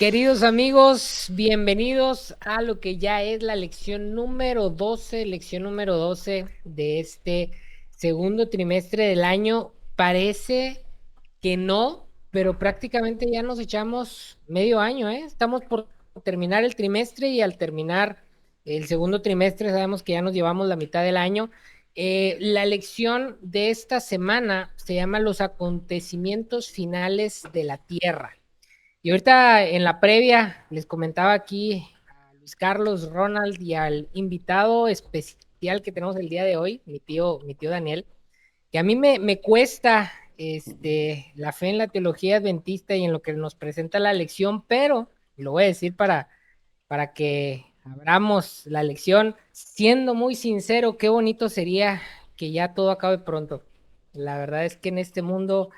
Queridos amigos, bienvenidos a lo que ya es la lección número 12 de este segundo trimestre del año. Parece que no, pero prácticamente ya nos echamos medio año, ¿eh? Estamos por terminar el trimestre y al terminar el segundo trimestre sabemos que ya nos llevamos la mitad del año. La lección de esta semana se llama Los acontecimientos finales de la Tierra. Y ahorita en la previa les comentaba aquí a Luis Carlos, Ronald y al invitado especial que tenemos el día de hoy, mi tío Daniel, que a mí me cuesta la fe en la teología adventista y en lo que nos presenta la lección, pero lo voy a decir para que abramos la lección, siendo muy sincero, qué bonito sería que ya todo acabe pronto. La verdad es que en este mundo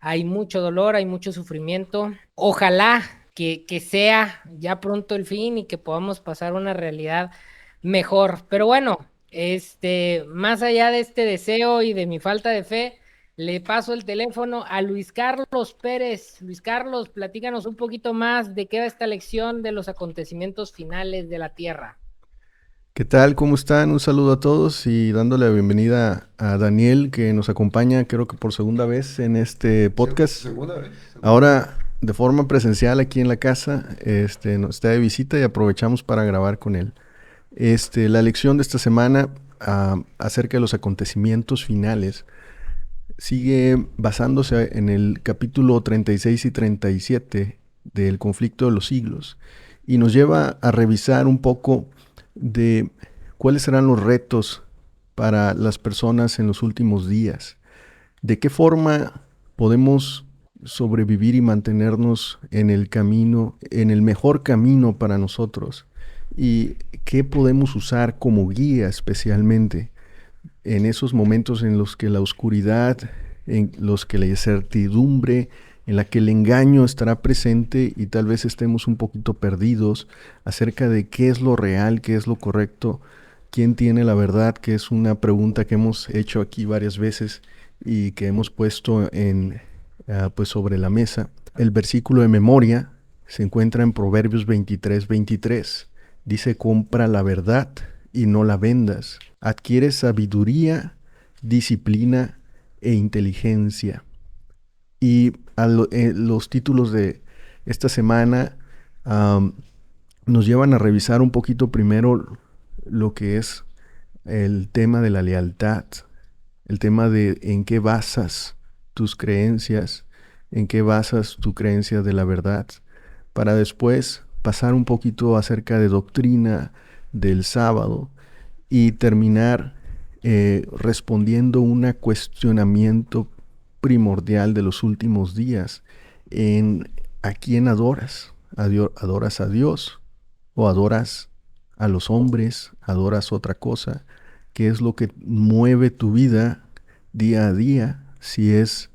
hay mucho dolor, hay mucho sufrimiento. Ojalá que sea ya pronto el fin y que podamos pasar una realidad mejor. Pero bueno, más allá de este deseo y de mi falta de fe, le paso el teléfono a Luis Carlos Pérez. Luis Carlos, platícanos un poquito más de qué va esta lección de los acontecimientos finales de la Tierra. ¿Qué tal? ¿Cómo están? Un saludo a todos y dándole la bienvenida a Daniel que nos acompaña creo que por segunda vez en este podcast. Segunda vez. Ahora de forma presencial aquí en la casa, nos está de visita y aprovechamos para grabar con él. La lección de esta semana acerca de los acontecimientos finales sigue basándose en el capítulo 36 y 37 del conflicto de los siglos y nos lleva a revisar un poco de cuáles serán los retos para las personas en los últimos días, de qué forma podemos sobrevivir y mantenernos en el camino, en el mejor camino para nosotros, y qué podemos usar como guía especialmente en esos momentos en los que la oscuridad, en los que la incertidumbre, en la que el engaño estará presente y tal vez estemos un poquito perdidos acerca de qué es lo real, qué es lo correcto, quién tiene la verdad, que es una pregunta que hemos hecho aquí varias veces y que hemos puesto pues sobre la mesa. El versículo de memoria se encuentra en Proverbios 23:23. Dice: compra la verdad y no la vendas. Adquiere sabiduría, disciplina e inteligencia. Y los títulos de esta semana um, nos llevan a revisar un poquito primero lo que es el tema de la lealtad, el tema de en qué basas tus creencias, en qué basas tu creencia de la verdad, para después pasar un poquito acerca de doctrina del sábado y terminar respondiendo un cuestionamiento primordial de los últimos días en a quién adoras. ¿Adoras a Dios o adoras a los hombres? ¿Adoras otra cosa? ¿Qué es lo que mueve tu vida día a día? Si es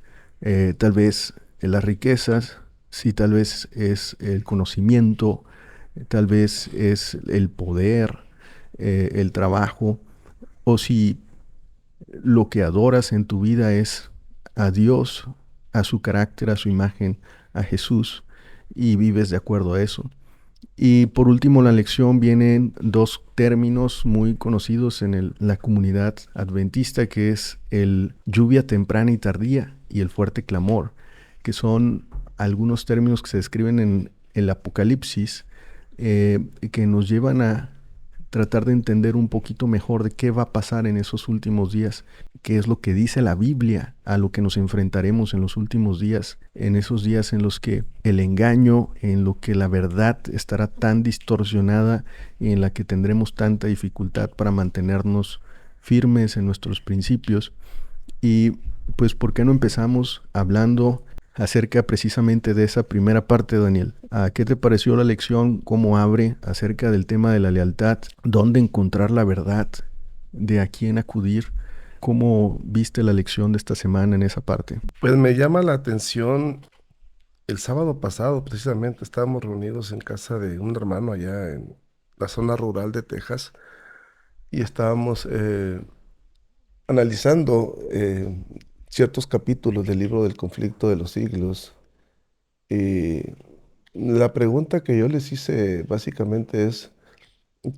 tal vez las riquezas, si tal vez es el conocimiento, tal vez es el poder, el trabajo, o si lo que adoras en tu vida es a Dios, a su carácter, a su imagen, a Jesús, y vives de acuerdo a eso. Y por último, la lección vienen dos términos muy conocidos en la comunidad adventista, que es el lluvia temprana y tardía y el fuerte clamor, que son algunos términos que se describen en el Apocalipsis, que nos llevan a tratar de entender un poquito mejor de qué va a pasar en esos últimos días, qué es lo que dice la Biblia, a lo que nos enfrentaremos en los últimos días, en esos días en los que el engaño, en lo que la verdad estará tan distorsionada y en la que tendremos tanta dificultad para mantenernos firmes en nuestros principios. Y pues, ¿por qué no empezamos hablando acerca precisamente de esa primera parte, Daniel? ¿Qué te pareció la lección? ¿Cómo abre acerca del tema de la lealtad? ¿Dónde encontrar la verdad? ¿De a quién acudir? ¿Cómo viste la lección de esta semana en esa parte? Pues me llama la atención, el sábado pasado precisamente estábamos reunidos en casa de un hermano allá en la zona rural de Texas y estábamos analizando ciertos capítulos del libro del conflicto de los siglos y La pregunta que yo les hice básicamente es,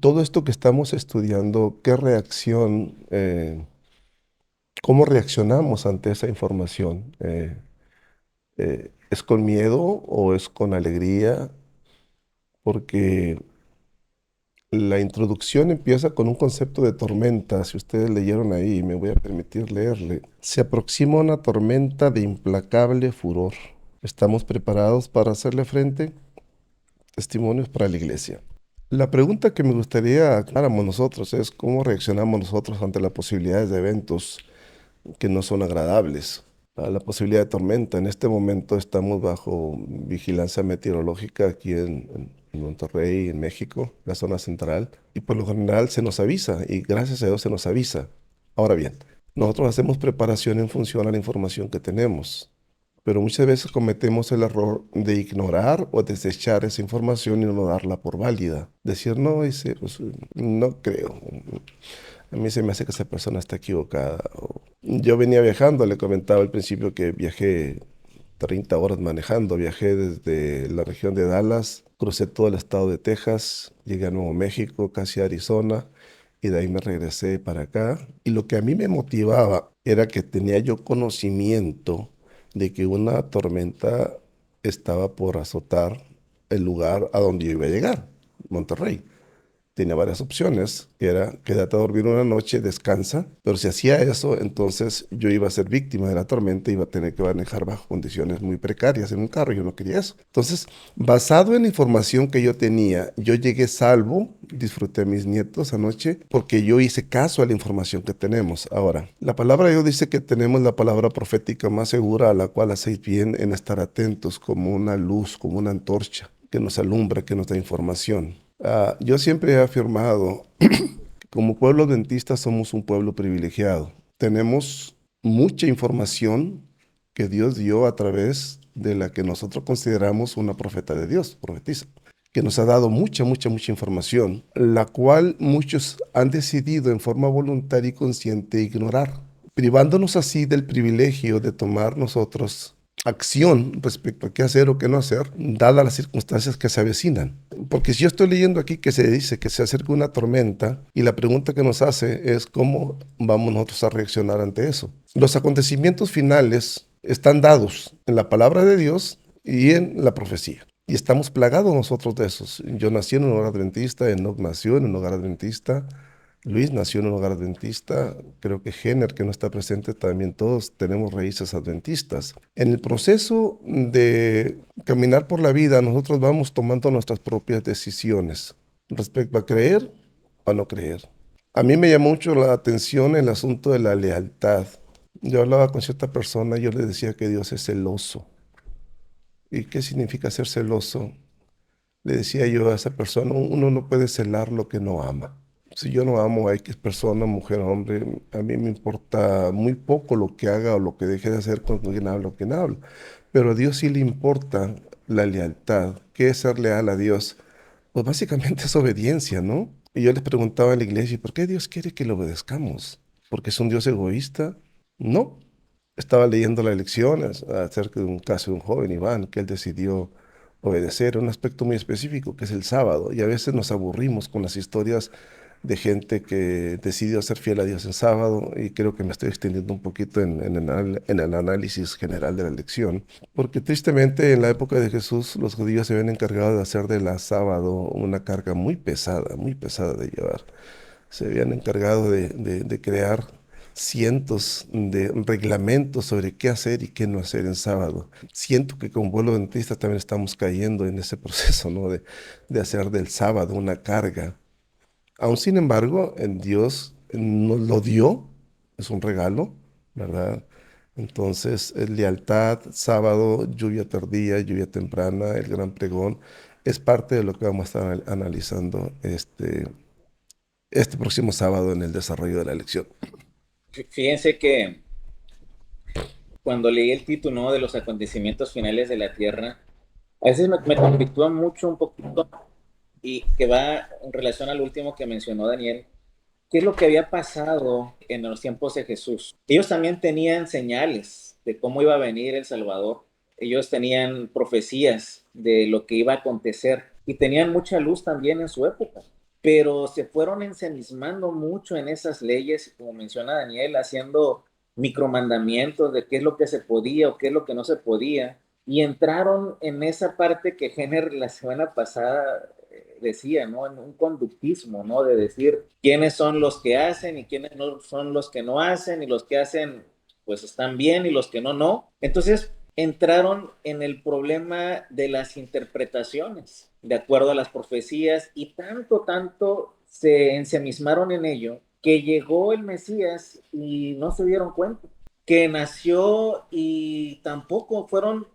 todo esto que estamos estudiando, ¿qué reacción, cómo reaccionamos ante esa información? ¿Es con miedo o es con alegría? Porque la introducción empieza con un concepto de tormenta. Si ustedes leyeron ahí, me voy a permitir leerle. Se aproxima una tormenta de implacable furor. ¿Estamos preparados para hacerle frente? Testimonios para la iglesia. La pregunta que me gustaría aclaráramos nosotros es cómo reaccionamos nosotros ante las posibilidades de eventos que no son agradables. La posibilidad de tormenta. En este momento estamos bajo vigilancia meteorológica aquí en Monterrey, en México, la zona central, y por lo general se nos avisa, y gracias a Dios se nos avisa. Ahora bien, nosotros hacemos preparación en función a la información que tenemos, pero muchas veces cometemos el error de ignorar o desechar esa información y no darla por válida. Decir, no, ese, pues, no creo. A mí se me hace que esa persona está equivocada. Yo venía viajando, le comentaba al principio que viajé 30 horas manejando, viajé desde la región de Dallas, crucé todo el estado de Texas, llegué a Nuevo México, casi a Arizona, y de ahí me regresé para acá. Y lo que a mí me motivaba era que tenía yo conocimiento de que una tormenta estaba por azotar el lugar a donde yo iba a llegar, Monterrey. Tenía varias opciones, que era quédate a dormir una noche, descansa, pero si hacía eso, entonces yo iba a ser víctima de la tormenta, iba a tener que manejar bajo condiciones muy precarias en un carro, yo no quería eso. Entonces, basado en la información que yo tenía, yo llegué salvo, disfruté a mis nietos anoche, porque yo hice caso a la información que tenemos. Ahora, la palabra de Dios dice que tenemos la palabra profética más segura, a la cual hacéis bien en estar atentos como una luz, como una antorcha que nos alumbra, que nos da información. Yo siempre he afirmado que como pueblo adventista somos un pueblo privilegiado. Tenemos mucha información que Dios dio a través de la que nosotros consideramos una profeta de Dios, profetisa, que nos ha dado mucha información, la cual muchos han decidido en forma voluntaria y consciente ignorar, privándonos así del privilegio de tomar nosotros acción respecto a qué hacer o qué no hacer, dadas las circunstancias que se avecinan. Porque si yo estoy leyendo aquí que se dice que se acerca una tormenta y la pregunta que nos hace es cómo vamos nosotros a reaccionar ante eso. Los acontecimientos finales están dados en la palabra de Dios y en la profecía. Y estamos plagados nosotros de esos. Yo nací en un hogar adventista, Enoch nació en un hogar adventista, Luis nació en un hogar adventista, creo que Jenner, que no está presente, también todos tenemos raíces adventistas. En el proceso de caminar por la vida, nosotros vamos tomando nuestras propias decisiones respecto a creer o no creer. A mí me llamó mucho la atención el asunto de la lealtad. Yo hablaba con cierta persona, yo le decía que Dios es celoso. ¿Y qué significa ser celoso? Le decía yo a esa persona, uno no puede celar lo que no ama. Si yo no amo a X persona, mujer, hombre, a mí me importa muy poco lo que haga o lo que deje de hacer con quien habla o quien habla. Pero a Dios sí le importa la lealtad. ¿Qué es ser leal a Dios? Pues básicamente es obediencia, ¿no? Y yo les preguntaba en la iglesia, ¿por qué Dios quiere que le obedezcamos? ¿Porque es un Dios egoísta? No. Estaba leyendo la lección acerca de un caso de un joven, Iván, que él decidió obedecer a un aspecto muy específico, que es el sábado. Y a veces nos aburrimos con las historias de gente que decidió ser fiel a Dios en sábado, y creo que me estoy extendiendo un poquito en el análisis general de la lección, porque tristemente en la época de Jesús los judíos se habían encargado de hacer de la sábado una carga muy pesada de llevar. Se habían encargado de crear cientos de reglamentos sobre qué hacer y qué no hacer en sábado. Siento que como vuelo dentista también estamos cayendo en ese proceso, ¿no? De hacer del sábado una carga. Aún sin embargo, en Dios nos lo dio, es un regalo, ¿verdad? Entonces, lealtad, sábado, lluvia tardía, lluvia temprana, el gran pregón, es parte de lo que vamos a estar analizando este próximo sábado en el desarrollo de la lección. Fíjense que cuando leí el título, ¿no?, de los acontecimientos finales de la Tierra, a veces me conflictúa mucho un poquito y que va en relación al último que mencionó Daniel. ¿Qué es lo que había pasado en los tiempos de Jesús? Ellos también tenían señales de cómo iba a venir el Salvador, ellos tenían profecías de lo que iba a acontecer y tenían mucha luz también en su época, pero se fueron ensimismando mucho en esas leyes, como menciona Daniel, haciendo micromandamientos de qué es lo que se podía o qué es lo que no se podía, y entraron en esa parte que Jenner la semana pasada decía, ¿no? En un conductismo, ¿no? De decir quiénes son los que hacen y quiénes no son los que no hacen, y los que hacen pues están bien y los que no, no. Entonces entraron en el problema de las interpretaciones de acuerdo a las profecías, y tanto se ensimismaron en ello que llegó el Mesías y no se dieron cuenta que nació, y tampoco fueron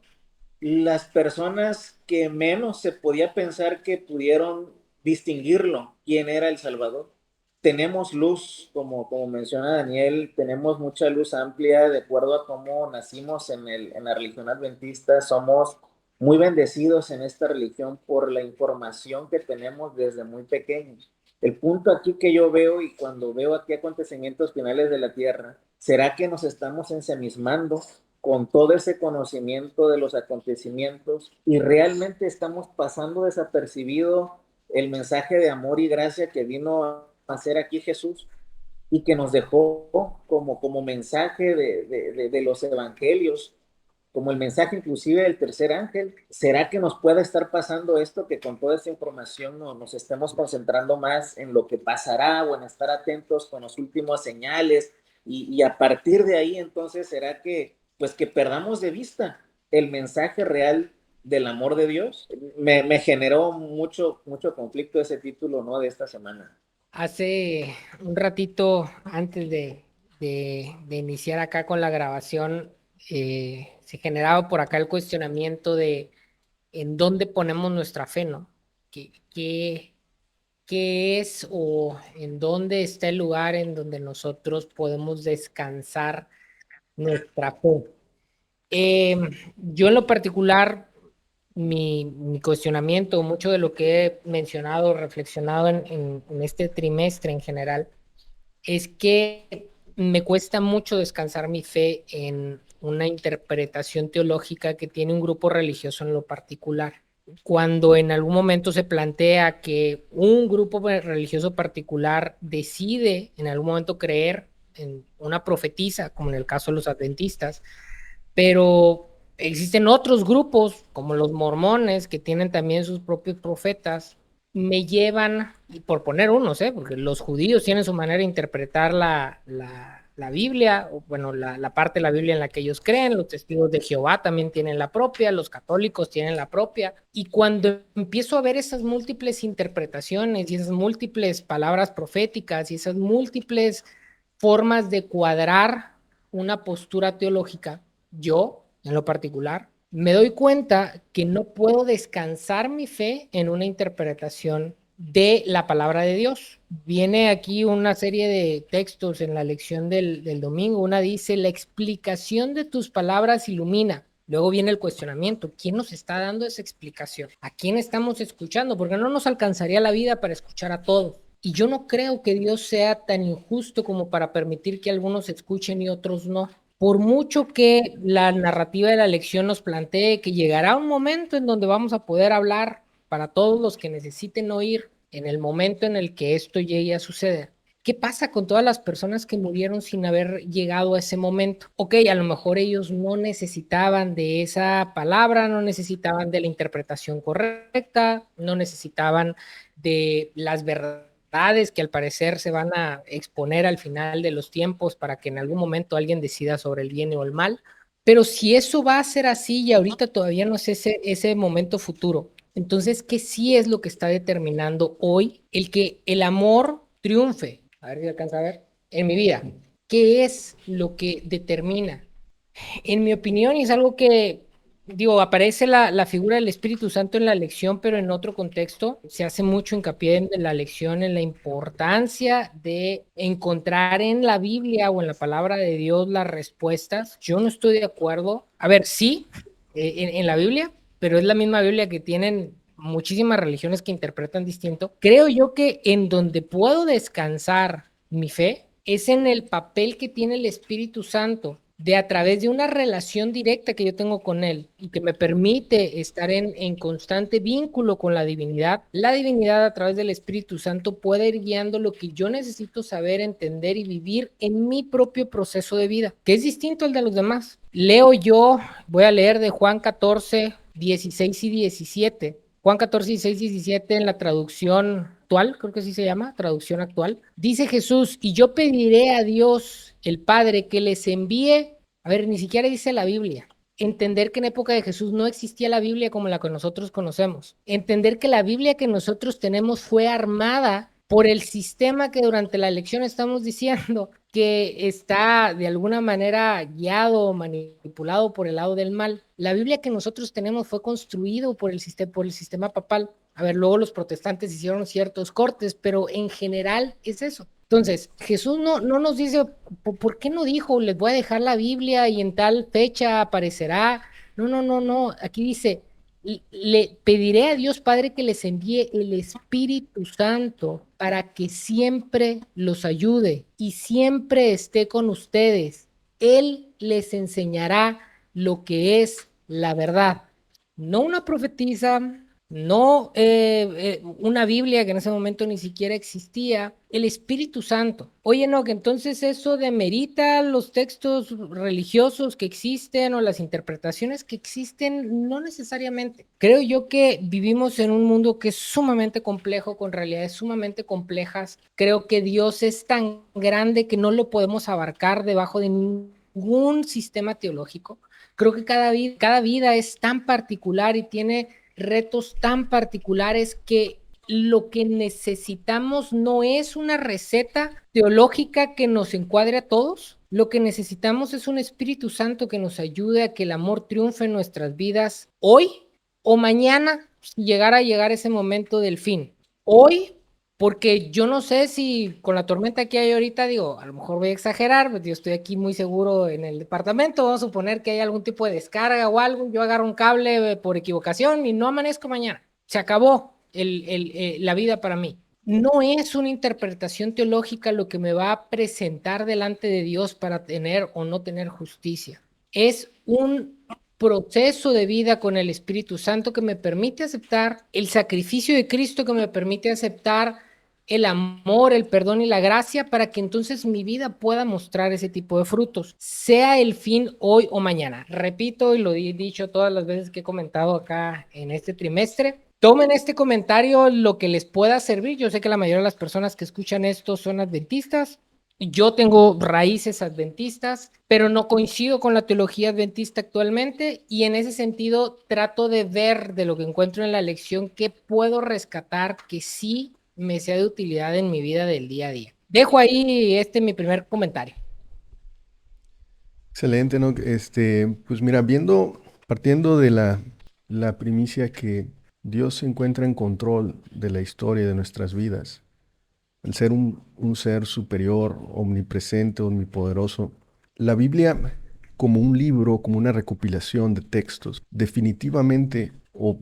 las personas que menos se podía pensar que pudieron distinguirlo, quién era el Salvador. Tenemos luz, como menciona Daniel, tenemos mucha luz amplia de acuerdo a cómo nacimos en la religión adventista. Somos muy bendecidos en esta religión por la información que tenemos desde muy pequeños. El punto aquí que yo veo, y cuando veo aquí acontecimientos finales de la tierra, ¿será que nos estamos ensimismando con todo ese conocimiento de los acontecimientos y realmente estamos pasando desapercibido el mensaje de amor y gracia que vino a hacer aquí Jesús y que nos dejó como mensaje de los evangelios, como el mensaje inclusive del tercer ángel? ¿Será que nos puede estar pasando esto, que con toda esta información nos estemos concentrando más en lo que pasará o en estar atentos con los últimos señales, y a partir de ahí entonces será que pues que perdamos de vista el mensaje real del amor de Dios? Me generó mucho conflicto ese título, ¿no?, de esta semana. Hace un ratito, antes de iniciar acá con la grabación, se generaba por acá el cuestionamiento de en dónde ponemos nuestra fe, ¿no? ¿Qué es o en dónde está el lugar en donde nosotros podemos descansar nuestra fe? Yo en lo particular, mi cuestionamiento, mucho de lo que he mencionado, reflexionado en este trimestre en general, es que me cuesta mucho descansar mi fe en una interpretación teológica que tiene un grupo religioso en lo particular. Cuando en algún momento se plantea que un grupo religioso particular decide en algún momento creer en una profetisa, como en el caso de los adventistas, pero existen otros grupos, como los mormones, que tienen también sus propios profetas, me llevan, y por poner unos, porque los judíos tienen su manera de interpretar la Biblia, o bueno, la parte de la Biblia en la que ellos creen, los testigos de Jehová también tienen la propia, los católicos tienen la propia, y cuando empiezo a ver esas múltiples interpretaciones y esas múltiples palabras proféticas y esas múltiples formas de cuadrar una postura teológica, yo, en lo particular, me doy cuenta que no puedo descansar mi fe en una interpretación de la palabra de Dios. Viene aquí una serie de textos en la lección del domingo. Una dice, la explicación de tus palabras ilumina. Luego viene el cuestionamiento, ¿quién nos está dando esa explicación? ¿A quién estamos escuchando? Porque no nos alcanzaría la vida para escuchar a todos. Y yo no creo que Dios sea tan injusto como para permitir que algunos escuchen y otros no. Por mucho que la narrativa de la lección nos plantee que llegará un momento en donde vamos a poder hablar para todos los que necesiten oír en el momento en el que esto llegue a suceder. ¿Qué pasa con todas las personas que murieron sin haber llegado a ese momento? Ok, a lo mejor ellos no necesitaban de esa palabra, no necesitaban de la interpretación correcta, no necesitaban de las verdades que al parecer se van a exponer al final de los tiempos para que en algún momento alguien decida sobre el bien o el mal. Pero si eso va a ser así y ahorita todavía no es ese momento futuro, entonces, ¿qué sí es lo que está determinando hoy el que el amor triunfe? A ver si alcanza a ver. En mi vida, ¿qué es lo que determina? En mi opinión, y es algo que, digo, aparece la figura del Espíritu Santo en la lección, pero en otro contexto, se hace mucho hincapié en la lección, en la importancia de encontrar en la Biblia o en la palabra de Dios las respuestas. Yo no estoy de acuerdo. A ver, sí, en la Biblia, pero es la misma Biblia que tienen muchísimas religiones que interpretan distinto. Creo yo que en donde puedo descansar mi fe es en el papel que tiene el Espíritu Santo de a través de una relación directa que yo tengo con Él y que me permite estar en constante vínculo con la divinidad a través del Espíritu Santo puede ir guiando lo que yo necesito saber, entender y vivir en mi propio proceso de vida, que es distinto al de los demás. Voy a leer de Juan 14, 16 y 17. Juan 14, 16 y 17 en la traducción actual, creo que así se llama, traducción actual. Dice Jesús, y yo pediré a Dios, el Padre, que les envíe, a ver, ni siquiera dice la Biblia. Entender que en época de Jesús no existía la Biblia como la que nosotros conocemos. Entender que la Biblia que nosotros tenemos fue armada por el sistema que durante la elección estamos diciendo que está de alguna manera guiado o manipulado por el lado del mal. La Biblia que nosotros tenemos fue construido por el sistema papal. A ver, luego los protestantes hicieron ciertos cortes, pero en general es eso. Entonces, Jesús no nos dice, ¿por qué no dijo, les voy a dejar la Biblia y en tal fecha aparecerá? No. Aquí dice, le pediré a Dios Padre que les envíe el Espíritu Santo para que siempre los ayude y siempre esté con ustedes. Él les enseñará lo que es la verdad. No una profetisa, no una Biblia que en ese momento ni siquiera existía, el Espíritu Santo. Oye, no, que entonces eso demerita los textos religiosos que existen o las interpretaciones que existen, no necesariamente. Creo yo que vivimos en un mundo que es sumamente complejo, con realidades sumamente complejas. Creo que Dios es tan grande que no lo podemos abarcar debajo de ningún sistema teológico. Creo que cada vida es tan particular y tiene retos tan particulares que lo que necesitamos no es una receta teológica que nos encuadre a todos. Lo que necesitamos es un Espíritu Santo que nos ayude a que el amor triunfe en nuestras vidas hoy o mañana, si llegara a llegar ese momento del fin. Hoy, porque yo no sé si con la tormenta que hay ahorita, digo, a lo mejor voy a exagerar, pues yo estoy aquí muy seguro en el departamento, vamos a suponer que hay algún tipo de descarga o algo, yo agarro un cable por equivocación y no amanezco mañana. Se acabó la vida para mí. No es una interpretación teológica lo que me va a presentar delante de Dios para tener o no tener justicia. Es un proceso de vida con el Espíritu Santo que me permite aceptar el sacrificio de Cristo, que me permite aceptar el amor, el perdón y la gracia para que entonces mi vida pueda mostrar ese tipo de frutos, sea el fin hoy o mañana. Repito y lo he dicho todas las veces que he comentado acá en este trimestre. Tomen este comentario lo que les pueda servir. Yo sé que la mayoría de las personas que escuchan esto son adventistas. Yo tengo raíces adventistas, pero no coincido con la teología adventista actualmente y en ese sentido trato de ver de lo que encuentro en la lección qué puedo rescatar que sí me sea de utilidad en mi vida del día a día. Dejo ahí mi primer comentario. Excelente, ¿no? Pues mira, partiendo de la primicia que Dios se encuentra en control de la historia de nuestras vidas, al ser un ser superior, omnipresente, omnipoderoso, la Biblia como un libro, como una recopilación de textos, definitivamente, o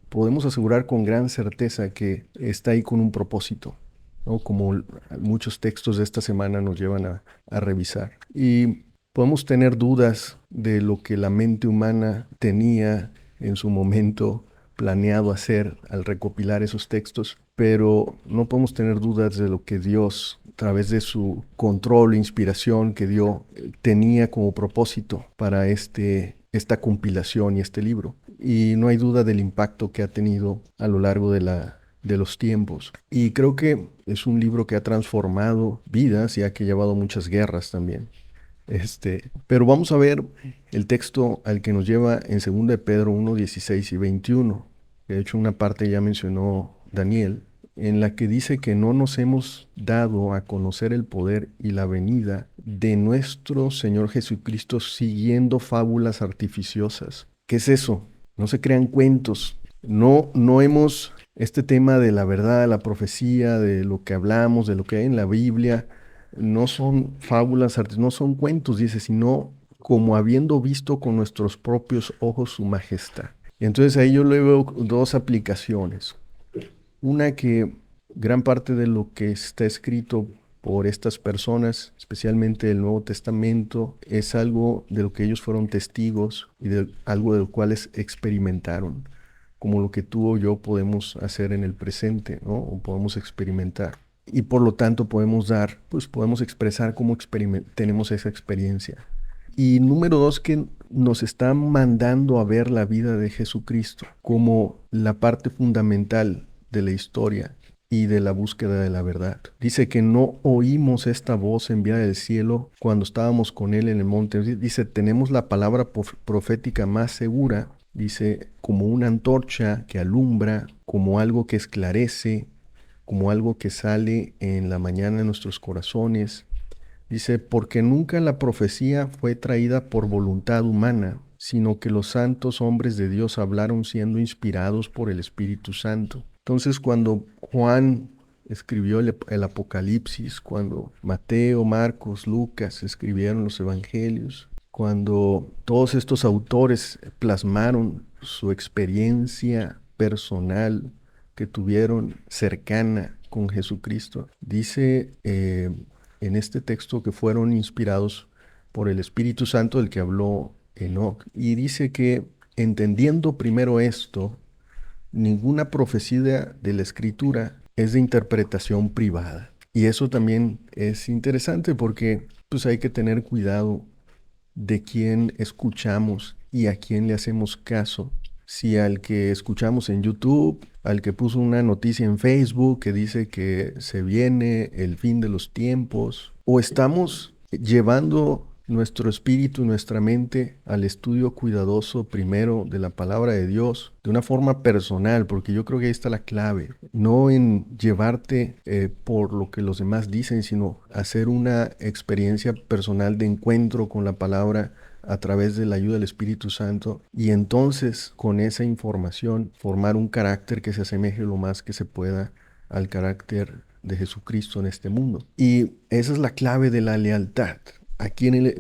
podemos asegurar con gran certeza que está ahí con un propósito, ¿no? Como muchos textos de esta semana nos llevan a revisar. Y podemos tener dudas de lo que la mente humana tenía en su momento planeado hacer al recopilar esos textos, pero no podemos tener dudas de lo que Dios, a través de su control e inspiración que dio, tenía como propósito para esta compilación y este libro. Y no hay duda del impacto que ha tenido a lo largo de los tiempos. Y creo que es un libro que ha transformado vidas y que ha llevado muchas guerras también. Pero vamos a ver el texto al que nos lleva en 2 de Pedro 1, 16 y 21. De hecho, una parte ya mencionó Daniel, en la que dice que no nos hemos dado a conocer el poder y la venida de nuestro Señor Jesucristo siguiendo fábulas artificiosas. ¿Qué es eso? No se crean cuentos. No hemos, este tema de la verdad, la profecía, de lo que hablamos, de lo que hay en la Biblia, no son fábulas, no son cuentos, dice, sino como habiendo visto con nuestros propios ojos su majestad. Y entonces ahí yo le veo dos aplicaciones. Una, que gran parte de lo que está escrito por estas personas, especialmente del Nuevo Testamento, es algo de lo que ellos fueron testigos y de algo de lo cual experimentaron, como lo que tú o yo podemos hacer en el presente, ¿no? O podemos experimentar. Y por lo tanto podemos expresar cómo tenemos esa experiencia. Y número dos, que nos está mandando a ver la vida de Jesucristo como la parte fundamental de la historia y de la búsqueda de la verdad. Dice que no oímos esta voz enviada del cielo cuando estábamos con él en el monte. Dice, tenemos la palabra profética más segura. Dice, como una antorcha que alumbra, como algo que esclarece, como algo que sale en la mañana en nuestros corazones. Dice, porque nunca la profecía fue traída por voluntad humana, sino que los santos hombres de Dios hablaron siendo inspirados por el Espíritu Santo. Entonces, cuando Juan escribió el Apocalipsis, cuando Mateo, Marcos, Lucas escribieron los evangelios, cuando todos estos autores plasmaron su experiencia personal que tuvieron cercana con Jesucristo, dice en este texto que fueron inspirados por el Espíritu Santo del que habló Enoc. Y dice que entendiendo primero esto, ninguna profecía de la Escritura es de interpretación privada. Y eso también es interesante porque pues hay que tener cuidado de quién escuchamos y a quién le hacemos caso. Si al que escuchamos en YouTube, al que puso una noticia en Facebook que dice que se viene el fin de los tiempos, o estamos llevando nuestro espíritu y nuestra mente al estudio cuidadoso primero de la palabra de Dios, de una forma personal, porque yo creo que ahí está la clave, no en llevarte por lo que los demás dicen, sino hacer una experiencia personal de encuentro con la palabra a través de la ayuda del Espíritu Santo, y entonces con esa información formar un carácter que se asemeje lo más que se pueda al carácter de Jesucristo en este mundo. Y esa es la clave de la lealtad.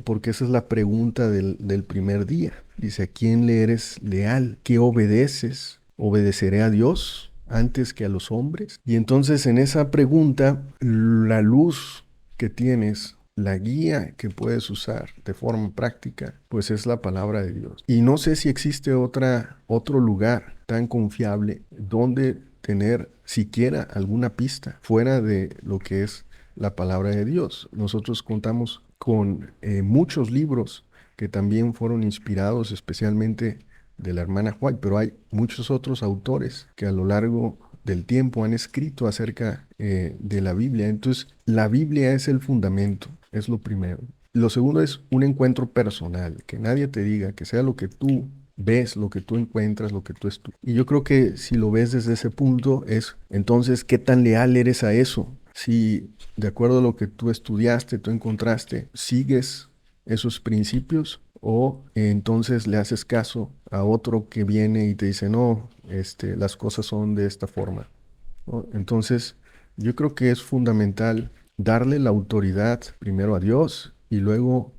Porque esa es la pregunta del primer día. Dice, ¿a quién le eres leal? ¿Qué obedeces? ¿Obedeceré a Dios antes que a los hombres? Y entonces en esa pregunta, la luz que tienes, la guía que puedes usar de forma práctica, pues es la palabra de Dios. Y no sé si existe otro lugar tan confiable donde tener siquiera alguna pista fuera de lo que es la palabra de Dios. Nosotros contamos con muchos libros que también fueron inspirados especialmente de la hermana White, pero hay muchos otros autores que a lo largo del tiempo han escrito acerca de la Biblia. Entonces, la Biblia es el fundamento, es lo primero. Lo segundo es un encuentro personal, que nadie te diga, que sea lo que tú ves, lo que tú encuentras, lo que tú estudias. Y yo creo que si lo ves desde ese punto es, entonces, ¿qué tan leal eres a eso? Si de acuerdo a lo que tú estudiaste, tú encontraste, sigues esos principios, o entonces le haces caso a otro que viene y te dice, no, las cosas son de esta forma, ¿no? Entonces, yo creo que es fundamental darle la autoridad primero a Dios y luego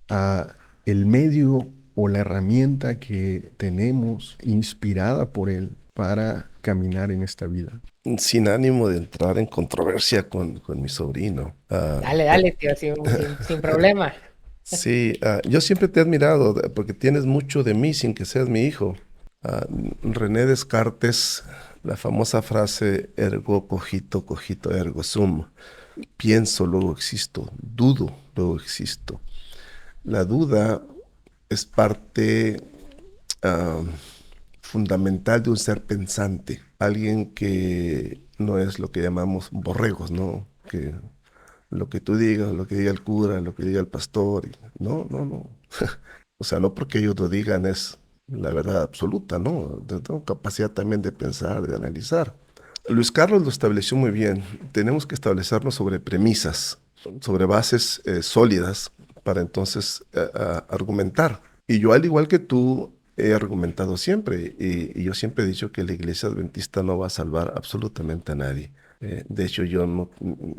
a el medio o la herramienta que tenemos inspirada por Él para caminar en esta vida. Sin ánimo de entrar en controversia con mi sobrino. Dale, tío, sin problema. Sí, yo siempre te he admirado porque tienes mucho de mí sin que seas mi hijo. René Descartes, la famosa frase ergo cogito, cogito ergo sum. Pienso, luego existo. Dudo, luego existo. La duda es parte fundamental de un ser pensante. Alguien que no es lo que llamamos borregos, ¿no? Que lo que tú digas, lo que diga el cura, lo que diga el pastor. No, no, no. O sea, no porque ellos lo digan es la verdad absoluta, ¿no? Tengo capacidad también de pensar, de analizar. Luis Carlos lo estableció muy bien. Tenemos que establecernos sobre premisas, sobre bases sólidas para entonces argumentar. Y yo, al igual que tú, he argumentado siempre y yo siempre he dicho que la iglesia adventista no va a salvar absolutamente a nadie. De hecho, yo no,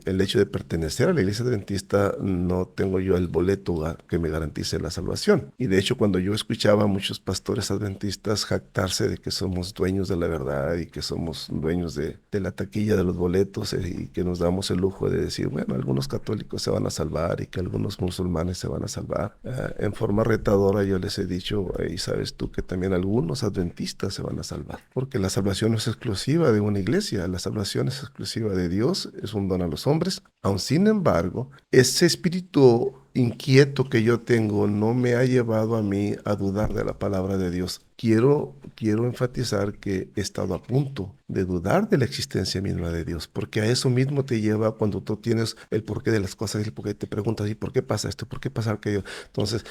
el hecho de pertenecer a la iglesia adventista, no tengo yo el boleto que me garantice la salvación. Y de hecho, cuando yo escuchaba a muchos pastores adventistas jactarse de que somos dueños de la verdad y que somos dueños de la taquilla de los boletos, y que nos damos el lujo de decir, bueno, algunos católicos se van a salvar y que algunos musulmanes se van a salvar, en forma retadora yo les he dicho, y sabes tú que también algunos adventistas se van a salvar, porque la salvación no es exclusiva de una iglesia, la salvación es exclusiva de Dios, es un don a los hombres. Aun sin embargo, ese espíritu inquieto que yo tengo no me ha llevado a mí a dudar de la palabra de Dios. Quiero enfatizar que he estado a punto de dudar de la existencia misma de Dios, porque a eso mismo te lleva cuando tú tienes el porqué de las cosas, y porque te preguntas, ¿y por qué pasa esto? ¿Por qué pasa aquello? Entonces,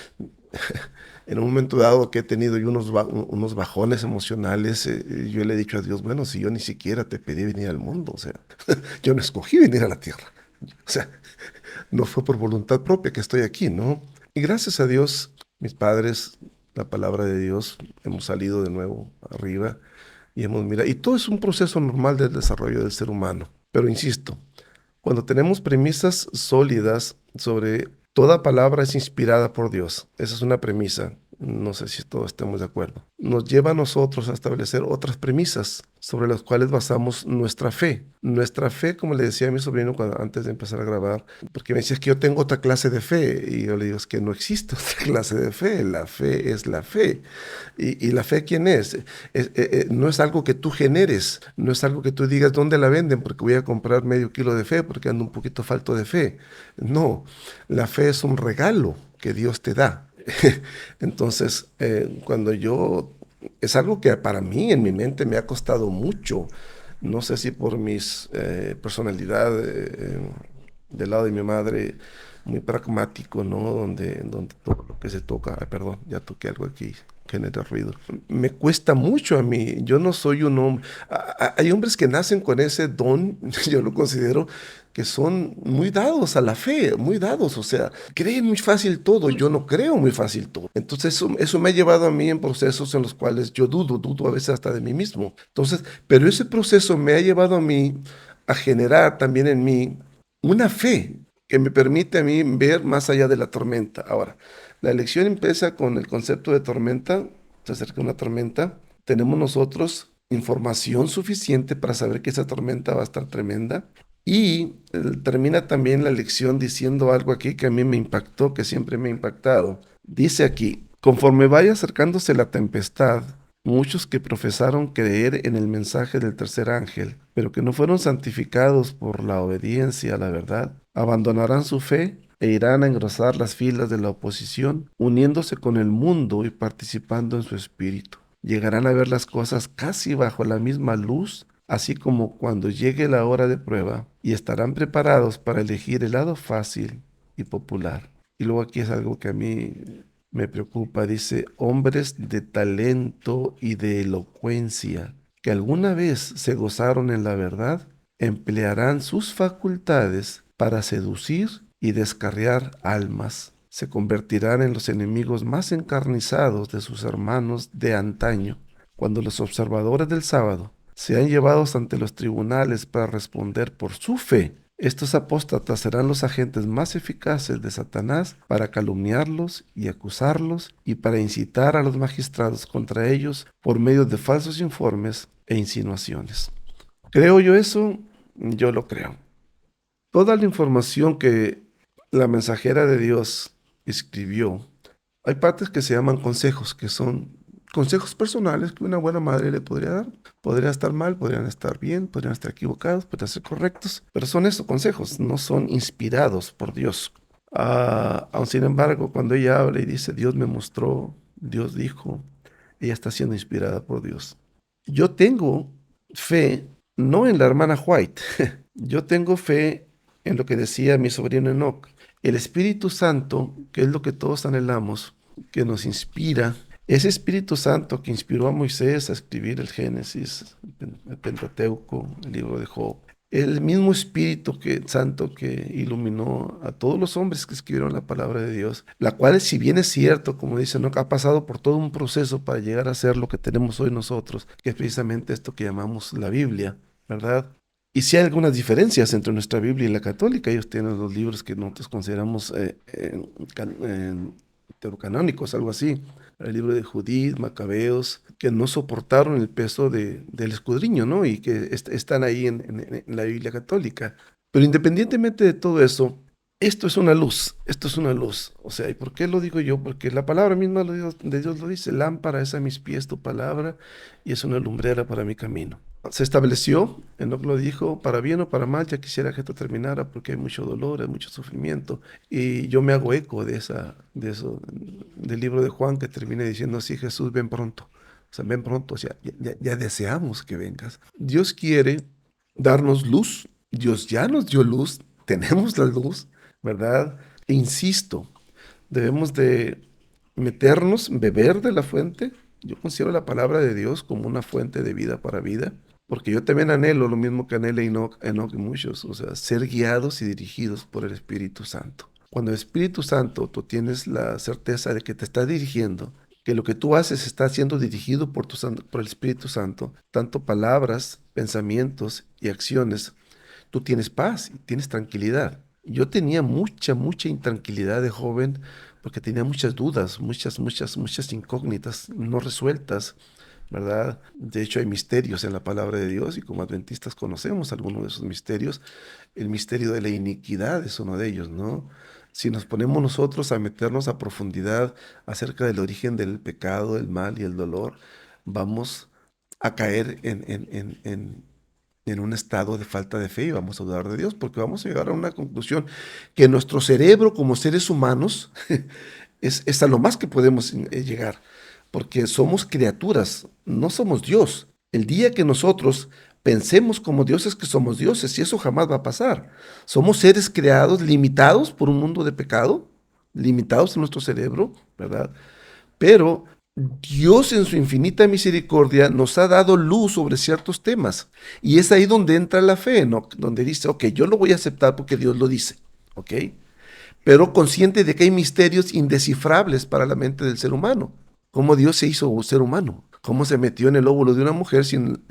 en un momento dado que he tenido yo unos bajones emocionales, yo le he dicho a Dios, bueno, si yo ni siquiera te pedí venir al mundo, o sea, yo no escogí venir a la tierra. O sea, no fue por voluntad propia que estoy aquí, ¿no? Y gracias a Dios, mis padres, la palabra de Dios, hemos salido de nuevo arriba y hemos mirado. Y todo es un proceso normal del desarrollo del ser humano. Pero insisto, cuando tenemos premisas sólidas sobre toda palabra es inspirada por Dios, esa es una premisa, no sé si todos estemos de acuerdo, nos lleva a nosotros a establecer otras premisas sobre las cuales basamos nuestra fe. Nuestra fe, como le decía a mi sobrino antes de empezar a grabar, porque me decía, es que yo tengo otra clase de fe, y yo le digo, es que no existe otra clase de fe, la fe es la fe. ¿Y la fe quién es? No es algo que tú generes, no es algo que tú digas dónde la venden, porque voy a comprar medio kilo de fe, porque ando un poquito falto de fe. No, la fe es un regalo que Dios te da. Entonces, cuando yo, es algo que para mí en mi mente me ha costado mucho, no sé si por mis personalidad del lado de mi madre, muy pragmático, ¿no? Donde todo lo que se toca, ay, perdón, ya toqué algo aquí, genera ruido. Me cuesta mucho a mí, yo no soy un hombre, hay hombres que nacen con ese don, yo lo considero, que son muy dados a la fe, muy dados, o sea, creen muy fácil todo, yo no creo muy fácil todo. Entonces eso me ha llevado a mí en procesos en los cuales yo dudo a veces hasta de mí mismo. Entonces, pero ese proceso me ha llevado a mí a generar también en mí una fe que me permite a mí ver más allá de la tormenta. Ahora, la lección empieza con el concepto de tormenta, se acerca una tormenta, tenemos nosotros información suficiente para saber que esa tormenta va a estar tremenda. Y termina también la lección diciendo algo aquí que a mí me impactó, que siempre me ha impactado. Dice aquí, conforme vaya acercándose la tempestad, muchos que profesaron creer en el mensaje del tercer ángel, pero que no fueron santificados por la obediencia a la verdad, abandonarán su fe e irán a engrosar las filas de la oposición, uniéndose con el mundo y participando en su espíritu. Llegarán a ver las cosas casi bajo la misma luz, así como cuando llegue la hora de prueba, y estarán preparados para elegir el lado fácil y popular. Y luego aquí es algo que a mí me preocupa, dice, hombres de talento y de elocuencia, que alguna vez se gozaron en la verdad, emplearán sus facultades para seducir y descarriar almas. Se convertirán en los enemigos más encarnizados de sus hermanos de antaño, cuando los observadores del sábado sean llevados ante los tribunales para responder por su fe. Estos apóstatas serán los agentes más eficaces de Satanás para calumniarlos y acusarlos y para incitar a los magistrados contra ellos por medio de falsos informes e insinuaciones. ¿Creo yo eso? Yo lo creo. Toda la información que la mensajera de Dios escribió, hay partes que se llaman consejos, que son consejos personales que una buena madre le podría dar. Podrían estar mal, podrían estar bien, podrían estar equivocados, podrían ser correctos, pero son esos consejos, no son inspirados por Dios. Aun sin embargo, cuando ella habla y dice, Dios me mostró, Dios dijo, ella está siendo inspirada por Dios. Yo tengo fe, no en la hermana White, yo tengo fe en lo que decía mi sobrino Enoch. El Espíritu Santo, que es lo que todos anhelamos, que nos inspira, ese Espíritu Santo que inspiró a Moisés a escribir el Génesis, el Pentateuco, el libro de Job, el mismo Espíritu Santo que iluminó a todos los hombres que escribieron la palabra de Dios, la cual, si bien es cierto, como dicen, ¿no?, ha pasado por todo un proceso para llegar a ser lo que tenemos hoy nosotros, que es precisamente esto que llamamos la Biblia, ¿verdad? Y sí hay algunas diferencias entre nuestra Biblia y la católica. Ellos tienen los libros que nosotros consideramos deuterocanónicos, algo así. El libro de Judith, Macabeos, que no soportaron el peso del escudriño, ¿no? Y que están ahí en la Biblia católica. Pero independientemente de todo eso, esto es una luz, esto es una luz. O sea, ¿y por qué lo digo yo? Porque la palabra misma de Dios lo dice: lámpara es a mis pies tu palabra y es una lumbrera para mi camino. Se estableció, Enoc lo dijo, para bien o para mal, ya quisiera que esto terminara porque hay mucho dolor, hay mucho sufrimiento. Y yo me hago eco de eso, del libro de Juan, que termina diciendo así: Jesús, ven pronto. O sea, ven pronto, o sea, ya deseamos que vengas. Dios quiere darnos luz, Dios ya nos dio luz, tenemos la luz, ¿verdad? E insisto, debemos de meternos, beber de la fuente. Yo considero la palabra de Dios como una fuente de vida para vida, porque yo también anhelo lo mismo que anhela Enoc y muchos, o sea, ser guiados y dirigidos por el Espíritu Santo. Cuando el Espíritu Santo, tú tienes la certeza de que te está dirigiendo, que lo que tú haces está siendo dirigido por el Espíritu Santo, tanto palabras, pensamientos y acciones, tú tienes paz y tienes tranquilidad. Yo tenía mucha intranquilidad de joven porque tenía muchas dudas, muchas incógnitas no resueltas, ¿verdad? De hecho, hay misterios en la palabra de Dios y como adventistas conocemos algunos de esos misterios. El misterio de la iniquidad es uno de ellos, ¿no? Si nos ponemos nosotros a meternos a profundidad acerca del origen del pecado, el mal y el dolor, vamos a caer en un estado de falta de fe y vamos a dudar de Dios, porque vamos a llegar a una conclusión que nuestro cerebro como seres humanos es a lo más que podemos llegar, porque somos criaturas, no somos Dios. El día que nosotros pensemos como Dios es que somos dioses y eso jamás va a pasar. Somos seres creados, limitados por un mundo de pecado, limitados en nuestro cerebro, ¿verdad? Pero Dios en su infinita misericordia nos ha dado luz sobre ciertos temas. Y es ahí donde entra la fe, ¿no? Donde dice, ok, yo lo voy a aceptar porque Dios lo dice, ¿ok? Pero consciente de que hay misterios indescifrables para la mente del ser humano. ¿Cómo Dios se hizo un ser humano? ¿Cómo se metió en el óvulo de una mujer sin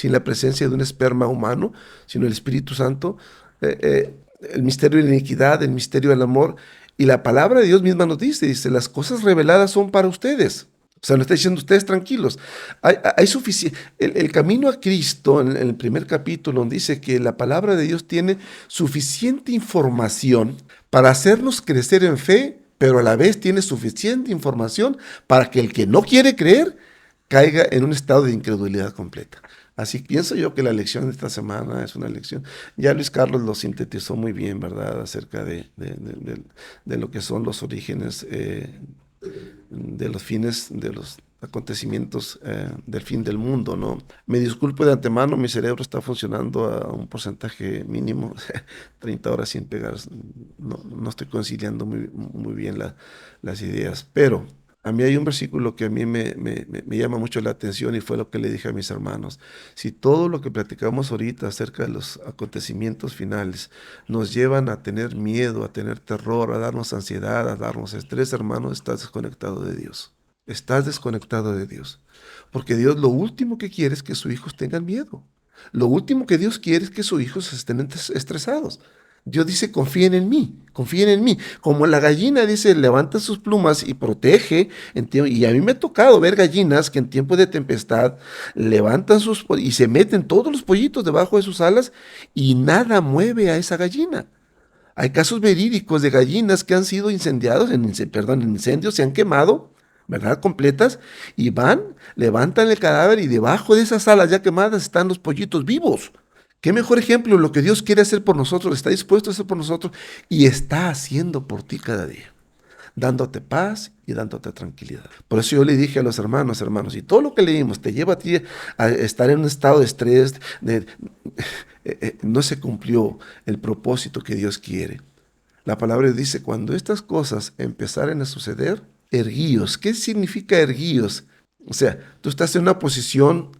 la presencia de un esperma humano, sino el Espíritu Santo? El misterio de la iniquidad, el misterio del amor. Y la palabra de Dios misma nos dice, las cosas reveladas son para ustedes. O sea, nos está diciendo ustedes tranquilos. Hay suficiente. El camino a Cristo, en el primer capítulo, dice que la palabra de Dios tiene suficiente información para hacernos crecer en fe, pero a la vez tiene suficiente información para que el que no quiere creer caiga en un estado de incredulidad completa. Así pienso yo que la lección de esta semana es una lección. Ya Luis Carlos lo sintetizó muy bien, ¿verdad? Acerca de lo que son los orígenes de los fines, de los acontecimientos del fin del mundo, ¿no? Me disculpo de antemano, mi cerebro está funcionando a un porcentaje mínimo, 30 horas sin pegar, no estoy conciliando muy bien las ideas, pero a mí hay un versículo que a mí me llama mucho la atención y fue lo que le dije a mis hermanos. Si todo lo que platicamos ahorita acerca de los acontecimientos finales nos llevan a tener miedo, a tener terror, a darnos ansiedad, a darnos estrés, hermanos, estás desconectado de Dios. Estás desconectado de Dios. Porque Dios lo último que quiere es que sus hijos tengan miedo. Lo último que Dios quiere es que sus hijos estén estresados. Dios dice, confíen en mí, confíen en mí. Como la gallina dice, levanta sus plumas y protege. Y a mí me ha tocado ver gallinas que en tiempos de tempestad levantan y se meten todos los pollitos debajo de sus alas y nada mueve a esa gallina. Hay casos verídicos de gallinas que han sido incendiados, en incendios, se han quemado, ¿verdad? Completas, y levantan el cadáver y debajo de esas alas ya quemadas están los pollitos vivos. Qué mejor ejemplo, lo que Dios quiere hacer por nosotros, está dispuesto a hacer por nosotros y está haciendo por ti cada día, dándote paz y dándote tranquilidad. Por eso yo le dije a los hermanos, y todo lo que leímos te lleva a ti a estar en un estado de estrés, no se cumplió el propósito que Dios quiere. La palabra dice, cuando estas cosas empezaren a suceder, erguíos. ¿Qué significa erguíos? O sea, tú estás en una posición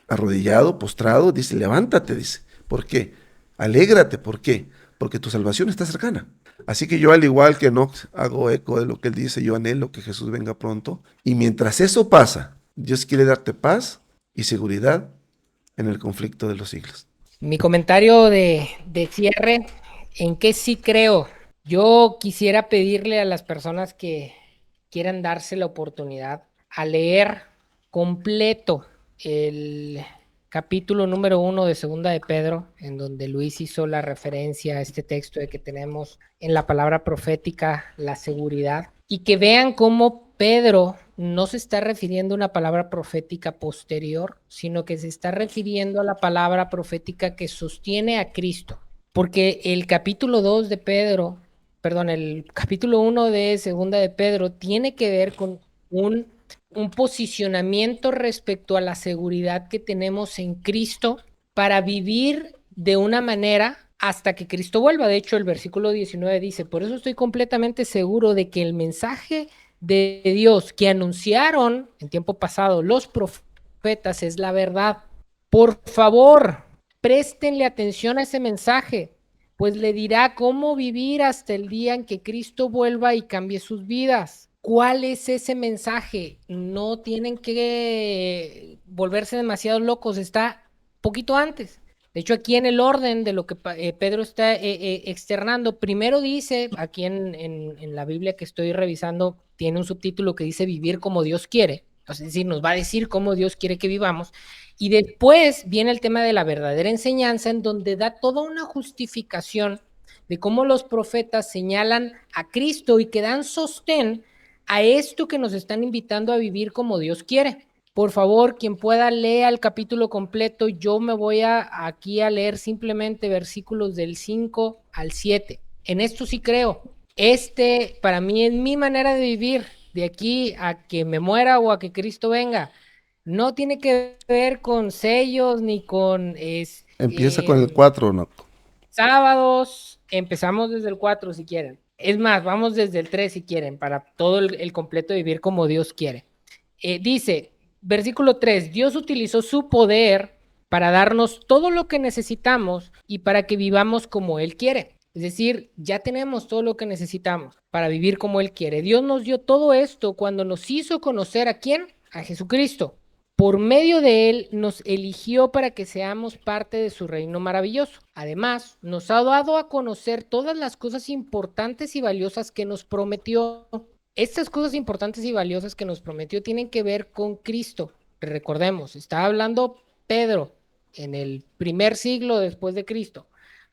arrodillado, postrado, dice, levántate, dice. ¿Por qué? Alégrate, ¿por qué? Porque tu salvación está cercana. Así que yo, al igual que Enoc, hago eco de lo que él dice, yo anhelo que Jesús venga pronto. Y mientras eso pasa, Dios quiere darte paz y seguridad en el conflicto de los siglos. Mi comentario de cierre, ¿en qué sí creo? Yo quisiera pedirle a las personas que quieran darse la oportunidad a leer completo el capítulo número 1 de Segunda de Pedro, en donde Luis hizo la referencia a este texto de que tenemos en la palabra profética la seguridad, y que vean cómo Pedro no se está refiriendo a una palabra profética posterior, sino que se está refiriendo a la palabra profética que sostiene a Cristo. Porque el capítulo 2 de Pedro, perdón, el capítulo 1 de Segunda de Pedro tiene que ver con un posicionamiento respecto a la seguridad que tenemos en Cristo para vivir de una manera hasta que Cristo vuelva. De hecho, el versículo 19 dice, por eso estoy completamente seguro de que el mensaje de Dios que anunciaron en tiempo pasado los profetas es la verdad. Por favor, préstenle atención a ese mensaje, pues le dirá cómo vivir hasta el día en que Cristo vuelva y cambie sus vidas. ¿Cuál es ese mensaje? No tienen que volverse demasiado locos, está poquito antes. De hecho, aquí en el orden de lo que Pedro está externando, primero dice, aquí en la Biblia que estoy revisando, tiene un subtítulo que dice vivir como Dios quiere, es decir, nos va a decir cómo Dios quiere que vivamos, y después viene el tema de la verdadera enseñanza, en donde da toda una justificación de cómo los profetas señalan a Cristo y que dan sostén a esto que nos están invitando a vivir como Dios quiere. Por favor, quien pueda lea el capítulo completo. Yo me voy aquí a leer simplemente versículos del 5 al 7. En esto sí creo. Para mí es mi manera de vivir, de aquí a que me muera o a que Cristo venga. No tiene que ver con sellos ni con Empieza con el 4, ¿no? sábados. Empezamos desde el 4 si quieren. Es más, vamos desde el 3 si quieren, para todo el completo vivir como Dios quiere. Dice, versículo 3, Dios utilizó su poder para darnos todo lo que necesitamos y para que vivamos como Él quiere. Es decir, ya tenemos todo lo que necesitamos para vivir como Él quiere. Dios nos dio todo esto cuando nos hizo conocer a ¿quién? A Jesucristo. Por medio de Él nos eligió para que seamos parte de su reino maravilloso. Además, nos ha dado a conocer todas las cosas importantes y valiosas que nos prometió. Estas cosas importantes y valiosas que nos prometió tienen que ver con Cristo. Recordemos, está hablando Pedro en el primer siglo después de Cristo.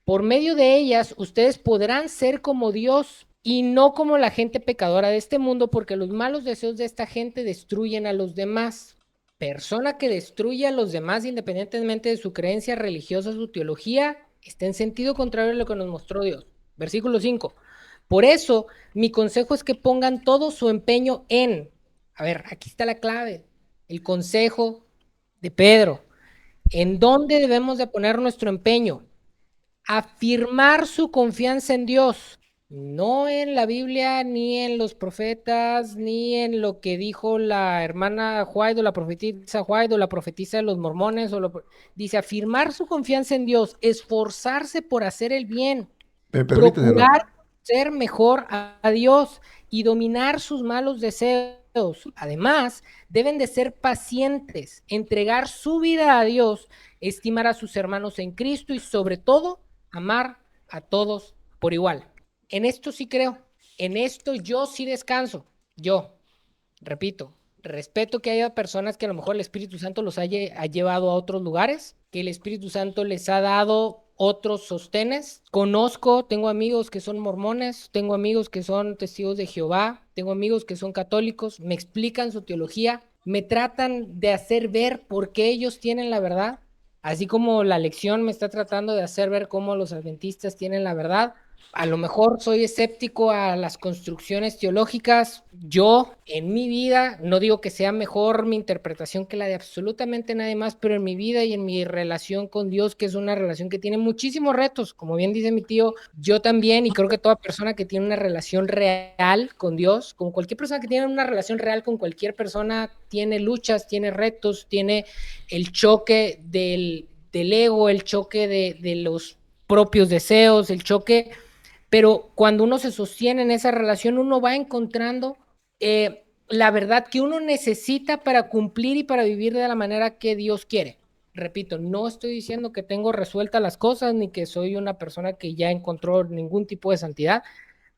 Por medio de ellas, ustedes podrán ser como Dios y no como la gente pecadora de este mundo, porque los malos deseos de esta gente destruyen a los demás. Persona que destruye a los demás independientemente de su creencia religiosa, su teología, está en sentido contrario a lo que nos mostró Dios. Versículo 5. Por eso, mi consejo es que pongan todo su empeño a ver, aquí está la clave, el consejo de Pedro. ¿En dónde debemos de poner nuestro empeño? Afirmar su confianza en Dios, no en la Biblia, ni en los profetas, ni en lo que dijo la hermana White o la profetisa White o la profetisa de los mormones. Dice, afirmar su confianza en Dios, esforzarse por hacer el bien, ¿Me permite, hermano? procurar ser mejor a Dios y dominar sus malos deseos. Además, deben de ser pacientes, entregar su vida a Dios, estimar a sus hermanos en Cristo y sobre todo, amar a todos por igual. En esto sí creo, en esto yo sí descanso. Yo, repito, respeto que haya personas que a lo mejor el Espíritu Santo los ha llevado a otros lugares, que el Espíritu Santo les ha dado otros sostenes. Tengo amigos que son mormones, tengo amigos que son testigos de Jehová, tengo amigos que son católicos, me explican su teología, me tratan de hacer ver por qué ellos tienen la verdad, así como la lección me está tratando de hacer ver cómo los adventistas tienen la verdad. A lo mejor soy escéptico a las construcciones teológicas. Yo, en mi vida, no digo que sea mejor mi interpretación que la de absolutamente nadie más, pero en mi vida y en mi relación con Dios, que es una relación que tiene muchísimos retos, como bien dice mi tío, yo también, y creo que toda persona que tiene una relación real con Dios, como cualquier persona que tiene una relación real con cualquier persona, tiene luchas, tiene retos, tiene el choque del ego, el choque de los propios deseos, el choque. Pero cuando uno se sostiene en esa relación, uno va encontrando la verdad que uno necesita para cumplir y para vivir de la manera que Dios quiere. repito, no estoy diciendo que tengo resueltas las cosas ni que soy una persona que ya encontró ningún tipo de santidad,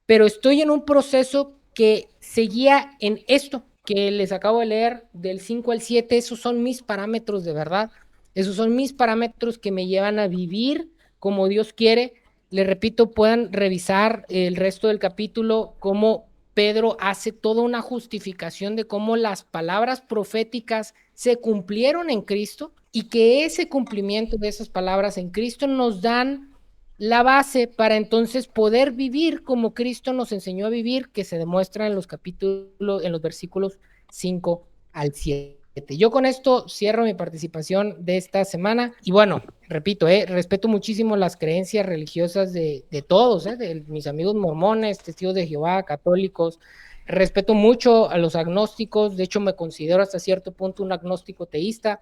pero estoy en un proceso que seguía en esto que les acabo de leer, del 5 al 7, esos son mis parámetros de verdad, esos son mis parámetros que me llevan a vivir como Dios quiere. Les repito, puedan revisar el resto del capítulo, cómo Pedro hace toda una justificación de cómo las palabras proféticas se cumplieron en Cristo y que ese cumplimiento de esas palabras en Cristo nos dan la base para entonces poder vivir como Cristo nos enseñó a vivir, que se demuestra en los capítulos, en los versículos 5 al 7. Yo con esto cierro mi participación de esta semana y bueno, repito, respeto muchísimo las creencias religiosas de todos, de mis amigos mormones, testigos de Jehová, católicos, respeto mucho a los agnósticos, de hecho me considero hasta cierto punto un agnóstico teísta.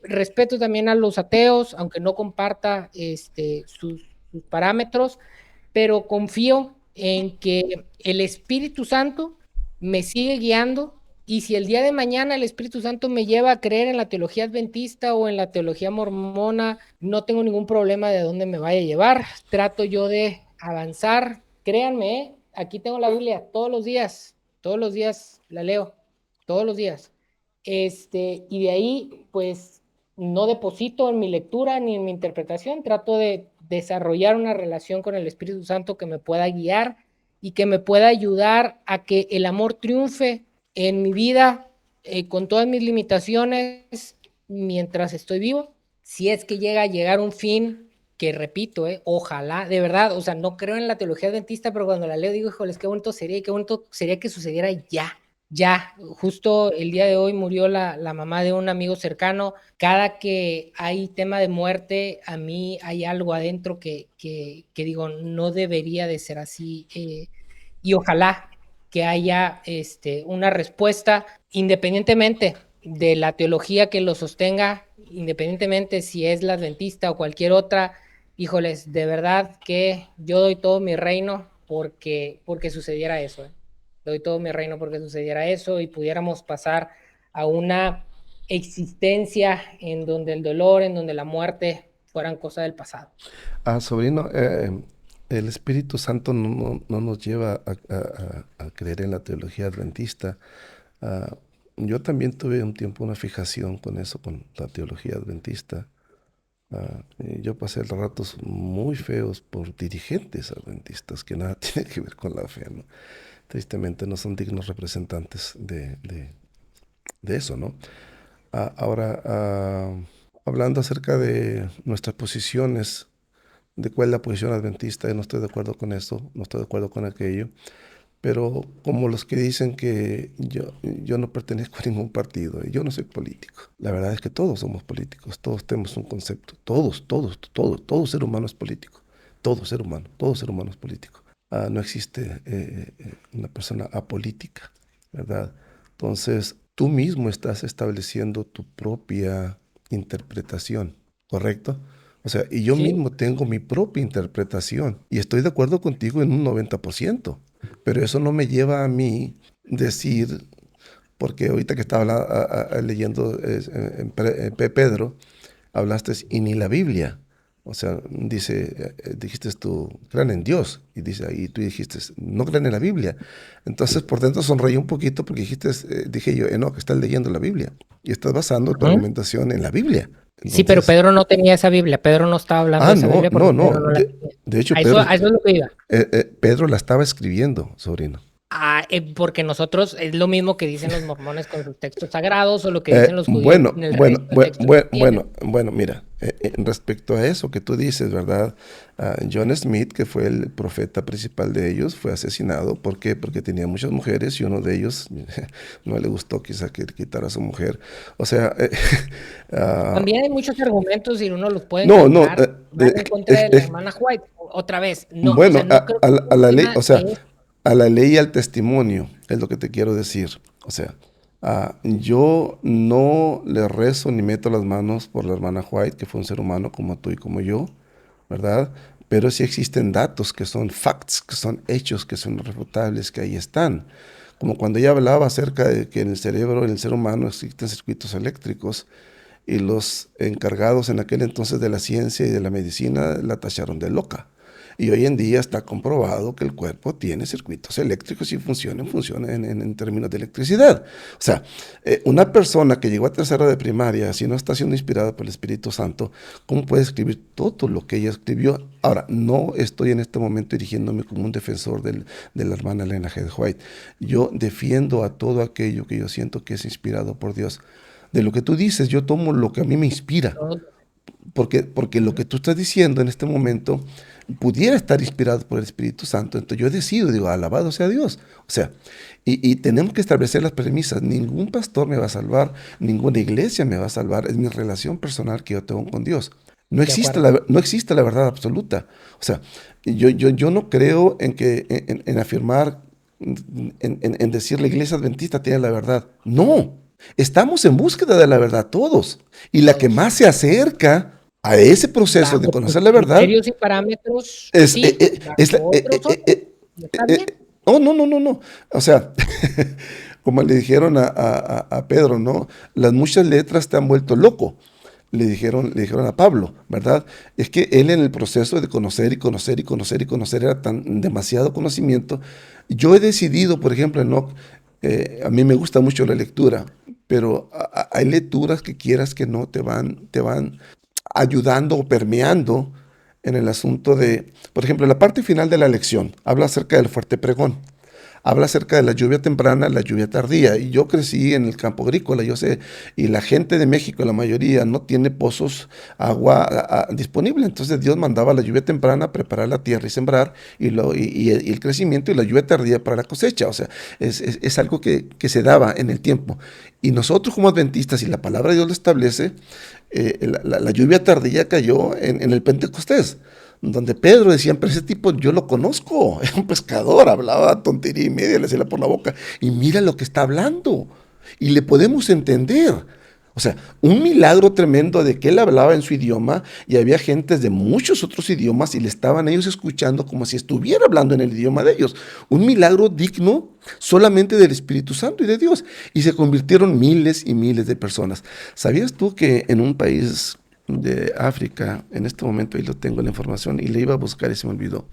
Respeto también a los ateos, aunque no comparta sus parámetros, pero confío en que el Espíritu Santo me sigue guiando y si el día de mañana el Espíritu Santo me lleva a creer en la teología adventista o en la teología mormona, no tengo ningún problema de dónde me vaya a llevar. Trato yo de avanzar. Créanme, aquí tengo la Biblia todos los días la leo, todos los días. Y de ahí, pues, no deposito en mi lectura ni en mi interpretación, trato de desarrollar una relación con el Espíritu Santo que me pueda guiar y que me pueda ayudar a que el amor triunfe en mi vida, con todas mis limitaciones, mientras estoy vivo. Si es que llega a llegar un fin, que repito, ojalá, de verdad, o sea, no creo en la teología adventista, pero cuando la leo digo, híjoles, qué bonito sería y qué bonito sería que sucediera ya, justo el día de hoy murió la mamá de un amigo cercano. Cada que hay tema de muerte, a mí hay algo adentro que digo, no debería de ser así. Y ojalá que haya una respuesta independientemente de la teología que lo sostenga, independientemente si es la adventista o cualquier otra. Híjoles, de verdad que yo doy todo mi reino porque sucediera eso. Doy todo mi reino porque sucediera eso y pudiéramos pasar a una existencia en donde el dolor, en donde la muerte fueran cosa del pasado. Sobrino, el Espíritu Santo no nos lleva a creer en la teología adventista. Yo también tuve un tiempo una fijación con eso, con la teología adventista. Yo pasé ratos muy feos por dirigentes adventistas que nada tiene que ver con la fe, ¿no? Tristemente no son dignos representantes de eso, ¿no? Ahora, hablando acerca de nuestras posiciones, de cuál es la posición adventista, yo no estoy de acuerdo con eso, no estoy de acuerdo con aquello, pero como los que dicen que yo no pertenezco a ningún partido, yo no soy político. La verdad es que todos somos políticos, todos tenemos un concepto, todo ser humano es político, todo ser humano es político. No existe una persona apolítica, ¿verdad? Entonces, tú mismo estás estableciendo tu propia interpretación, ¿correcto? O sea, y yo Sí, mismo tengo mi propia interpretación y estoy de acuerdo contigo en un 90%, pero eso no me lleva a mí decir, porque ahorita que estaba leyendo en Pedro, hablaste y ni la Biblia. O sea, dice, dijiste tú, crean en Dios. Y dice ahí, tú dijiste, no crean en la Biblia. Entonces, por dentro sonreí un poquito porque dijiste, dije yo, no, que estás leyendo la Biblia. Y estás basando tu argumentación en la Biblia. sí, pero Entonces, Pedro no tenía esa Biblia. Pedro no estaba hablando de esa Biblia porque Pedro no la tenía. De hecho, A eso es lo que iba. Pedro la estaba escribiendo, sobrino. Porque nosotros es lo mismo que dicen los mormones con sus textos sagrados o lo que dicen los judíos en el resto del texto que tienen. Bueno, mira, respecto a eso que tú dices, ¿verdad? John Smith, que fue el profeta principal de ellos, fue asesinado. ¿Por qué? Porque tenía muchas mujeres y uno de ellos no le gustó quizá que quitara a su mujer. O sea... También hay muchos argumentos y uno los puede no, encontrar. Van en contra de la hermana White. Otra vez, no, bueno, o sea, no creo que a la ley, el o sea, tema es... a la ley y al testimonio, es lo que te quiero decir. O sea, yo no le rezo ni meto las manos por la hermana White, que fue un ser humano como tú y como yo, ¿verdad? Pero sí existen datos que son facts, que son hechos, que son irrefutables, que ahí están. Como cuando ella hablaba acerca de que en el cerebro, en el ser humano, existen circuitos eléctricos. y los encargados en aquel entonces de la ciencia y de la medicina la tacharon de loca. Y hoy en día está comprobado que el cuerpo tiene circuitos eléctricos y funciona en términos de electricidad. O sea, una persona que llegó a tercera de primaria, si no está siendo inspirada por el Espíritu Santo, ¿cómo puede escribir todo lo que ella escribió? Ahora, no estoy en este momento dirigiéndome como un defensor de la hermana Elena G. White. Yo defiendo a todo aquello que yo siento que es inspirado por Dios. De lo que tú dices, yo tomo lo que a mí me inspira. Porque lo que tú estás diciendo en este momento pudiera estar inspirado por el Espíritu Santo. Entonces yo decido, digo, alabado sea Dios. O sea, y tenemos que establecer las premisas. Ningún pastor me va a salvar, ninguna iglesia me va a salvar. Es mi relación personal que yo tengo con Dios. No existe no existe la verdad absoluta. O sea, yo no creo en afirmar, en decir la iglesia adventista tiene la verdad. No, estamos en búsqueda de la verdad todos. Y la que más se acerca a ese proceso de Bajo tus conocer la verdad criterios y parámetros, es, sí, bajo otros otros. Está bien. oh, no, no, no, no. O sea, como le dijeron a Pedro, ¿no? Las muchas letras te han vuelto loco. Le dijeron a Pablo, ¿verdad? Es que él en el proceso de conocer y conocer y conocer y conocer era tan demasiado conocimiento. Yo he decidido, por ejemplo, Enoch, a mí me gusta mucho la lectura, pero hay lecturas que quieras que no te van ayudando o permeando en el asunto de, por ejemplo, la parte final de la lección habla acerca del fuerte pregón, habla acerca de la lluvia temprana, la lluvia tardía. Y yo crecí en el campo agrícola, yo sé, y la gente de México, la mayoría, no tiene pozos, agua disponible. Entonces Dios mandaba la lluvia temprana, preparar la tierra y sembrar, y el crecimiento, y la lluvia tardía para la cosecha. O sea, es algo que se daba en el tiempo. Y nosotros como adventistas, y la palabra de Dios lo establece, la lluvia tardía cayó en el Pentecostés, donde Pedro decía, pero ese tipo yo lo conozco, era un pescador, hablaba tontería y media, le salía por la boca, y mira lo que está hablando, y le podemos entender. O sea, un milagro tremendo de que él hablaba en su idioma y había gentes de muchos otros idiomas y le estaban ellos escuchando como si estuviera hablando en el idioma de ellos. Un milagro digno solamente del Espíritu Santo y de Dios. Y se convirtieron miles y miles de personas. ¿Sabías tú que en un país de África, en este momento ahí lo tengo la información y le iba a buscar y se me olvidó,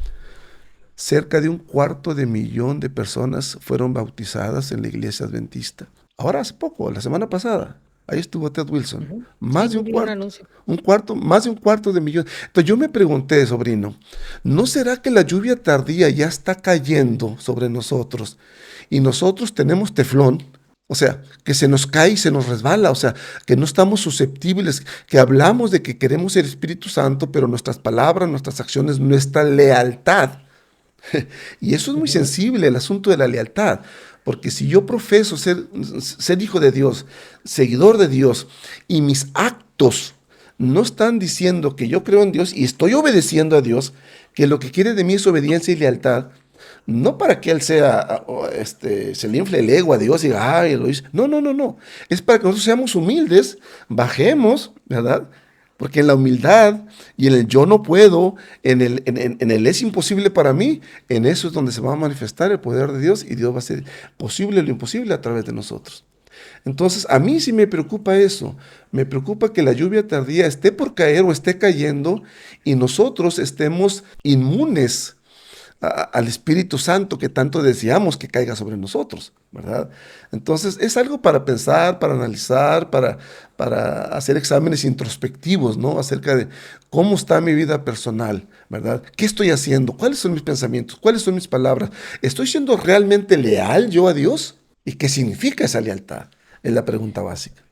cerca de 250,000 de personas fueron bautizadas en la iglesia adventista? Ahora hace poco, la semana pasada, ahí estuvo Ted Wilson. Ujú. Más Sí, de vi un anuncio. más de un cuarto de millón. Entonces yo me pregunté, sobrino, ¿no será que la lluvia tardía ya está cayendo sobre nosotros y nosotros tenemos teflón? O sea, que se nos cae y se nos resbala, o sea, que no estamos susceptibles, que hablamos de que queremos el Espíritu Santo, pero nuestras palabras, nuestras acciones, nuestra lealtad. Y eso es muy Ujú. sensible, el asunto de la lealtad, porque si yo profeso ser hijo de Dios, seguidor de Dios, y mis actos no están diciendo que yo creo en Dios y estoy obedeciendo a Dios, que lo que quiere de mí es obediencia y lealtad, no para que Él se le infle el ego a Dios y diga, ay, lo hizo. No, no, no, no. Es para que nosotros seamos humildes, bajemos, ¿verdad? Porque en la humildad y en el yo no puedo, en el es imposible para mí, en eso es donde se va a manifestar el poder de Dios y Dios va a hacer posible lo imposible a través de nosotros. Entonces, a mí sí me preocupa eso. Me preocupa que la lluvia tardía esté por caer o esté cayendo y nosotros estemos inmunes al Espíritu Santo que tanto deseamos que caiga sobre nosotros, ¿verdad? Entonces es algo para pensar, para analizar, para hacer exámenes introspectivos, ¿no? Acerca de cómo está mi vida personal, ¿verdad? ¿Qué estoy haciendo? ¿Cuáles son mis pensamientos? ¿Cuáles son mis palabras? ¿Estoy siendo realmente leal yo a Dios? ¿Y qué significa esa lealtad? Es la pregunta básica.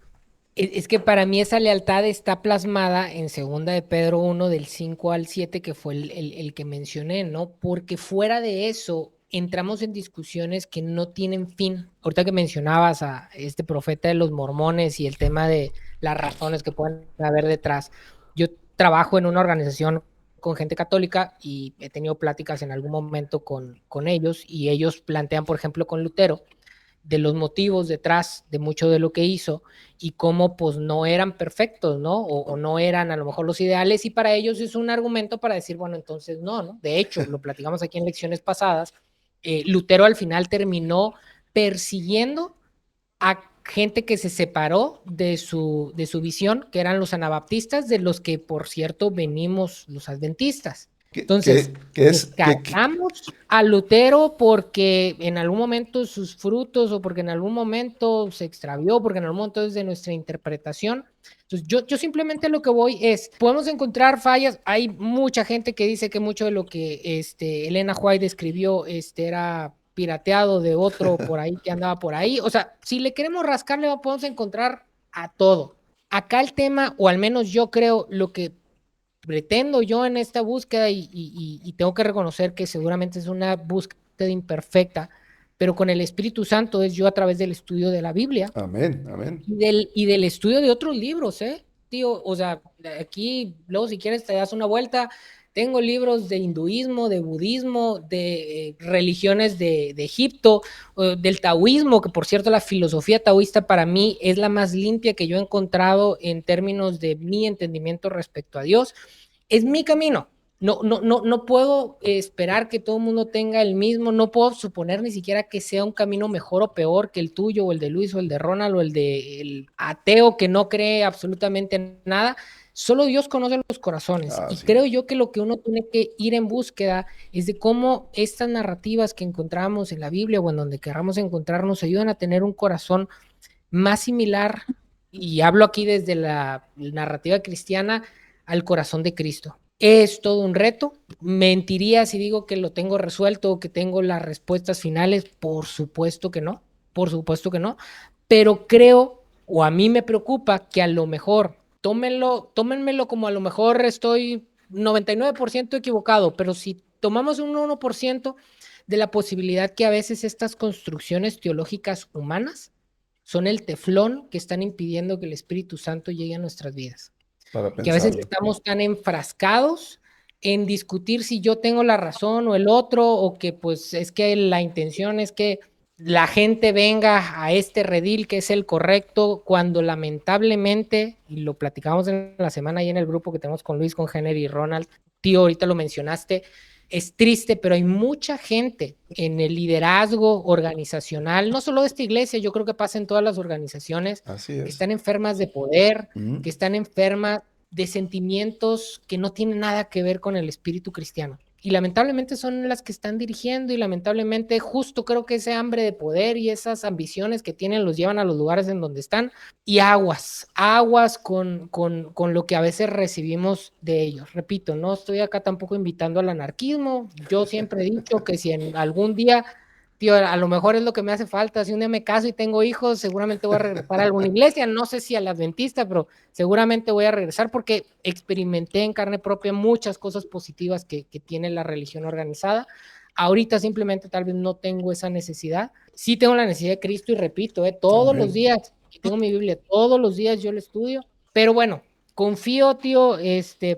Es que para mí esa lealtad está plasmada en segunda de Pedro 1 del 5 al 7 que fue el que mencioné, ¿no? Porque fuera de eso entramos en discusiones que no tienen fin. Ahorita que mencionabas a este profeta de los mormones y el tema de las razones que pueden haber detrás. Yo trabajo en una organización con gente católica y he tenido pláticas en algún momento con ellos y ellos plantean, por ejemplo, con Lutero, de los motivos detrás de mucho de lo que hizo y cómo pues no eran perfectos, ¿no? O no eran a lo mejor los ideales y para ellos es un argumento para decir, bueno, entonces no, ¿no? De hecho, lo platicamos aquí en lecciones pasadas, Lutero al final terminó persiguiendo a gente que se separó de su visión, que eran los anabaptistas, de los que, por cierto, venimos los adventistas. Entonces, descartamos a Lutero porque en algún momento sus frutos o porque en algún momento se extravió, porque en algún momento es de nuestra interpretación. Entonces, yo simplemente lo que voy es, podemos encontrar fallas. Hay mucha gente que dice que mucho de lo que Elena White escribió era pirateado de otro por ahí que andaba por ahí. O sea, si le queremos rascar, le podemos encontrar a todo. Acá el tema, o al menos yo creo, lo que pretendo yo en esta búsqueda, y tengo que reconocer que seguramente es una búsqueda imperfecta, pero con el Espíritu Santo es yo a través del estudio de la Biblia. Amén, amén. Y del estudio de otros libros, tío. O sea, aquí, luego si quieres te das una vuelta. Tengo libros de hinduismo, de budismo, de religiones de Egipto, del taoísmo, que por cierto la filosofía taoísta para mí es la más limpia que yo he encontrado en términos de mi entendimiento respecto a Dios. Es mi camino. No puedo esperar que todo el mundo tenga el mismo, no puedo suponer ni siquiera que sea un camino mejor o peor que el tuyo o el de Luis o el de Ronald o el de el ateo que no cree absolutamente nada. Solo Dios conoce los corazones y Sí. creo yo que lo que uno tiene que ir en búsqueda es de cómo estas narrativas que encontramos en la Biblia o en donde queramos encontrarnos ayudan a tener un corazón más similar, y hablo aquí desde la narrativa cristiana, al corazón de Cristo. Es todo un reto. Mentiría si digo que lo tengo resuelto o que tengo las respuestas finales. Por supuesto que no. Por supuesto que no. Pero creo, o a mí me preocupa, que a lo mejor, tómenmelo como a lo mejor estoy 99% equivocado, pero si tomamos un 1% de la posibilidad que a veces estas construcciones teológicas humanas son el teflón que están impidiendo que el Espíritu Santo llegue a nuestras vidas. Para Que a veces pensarlo. estamos tan enfrascados en discutir si yo tengo la razón o el otro, o que pues es que la intención es que la gente venga a este redil que es el correcto, cuando lamentablemente, y lo platicamos en la semana ahí en el grupo que tenemos con Luis, con Henry y Ronald, tío, ahorita lo mencionaste, es triste, pero hay mucha gente en el liderazgo organizacional, no solo de esta iglesia, yo creo que pasa en todas las organizaciones, Así que es. están enfermas de poder, que están enfermas de sentimientos que no tienen nada que ver con el espíritu cristiano. Y lamentablemente son las que están dirigiendo, y lamentablemente justo creo que ese hambre de poder y esas ambiciones que tienen los llevan a los lugares en donde están, y aguas con lo que a veces recibimos de ellos. Repito, no estoy acá tampoco invitando al anarquismo. Yo siempre he dicho que si en algún día, tío, a lo mejor es lo que me hace falta, si un día me caso y tengo hijos, seguramente voy a regresar a alguna iglesia, no sé si a la adventista, pero seguramente voy a regresar porque experimenté en carne propia muchas cosas positivas que tiene la religión organizada. Ahorita simplemente tal vez no tengo esa necesidad. Sí tengo la necesidad de Cristo, y repito, todos los días tengo mi Biblia, todos los días yo la estudio, pero bueno, confío, tío,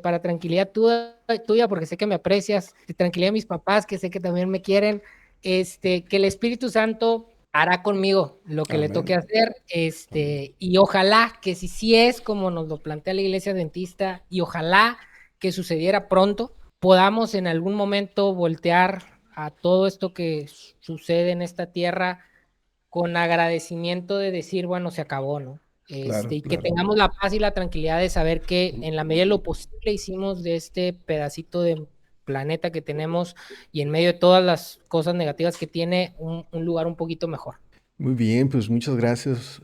para tranquilidad tuya, porque sé que me aprecias, de tranquilidad de mis papás, que sé que también me quieren, que el Espíritu Santo hará conmigo lo que le toque hacer, y ojalá que si sí es como nos lo plantea la Iglesia Adventista, y ojalá que sucediera pronto, podamos en algún momento voltear a todo esto que sucede en esta tierra con agradecimiento de decir, bueno, se acabó, ¿no? Claro, Y que claro. tengamos la paz y la tranquilidad de saber que en la medida de lo posible hicimos de este pedacito de planeta que tenemos, y en medio de todas las cosas negativas que tiene, un lugar un poquito mejor. Muy bien, pues muchas gracias,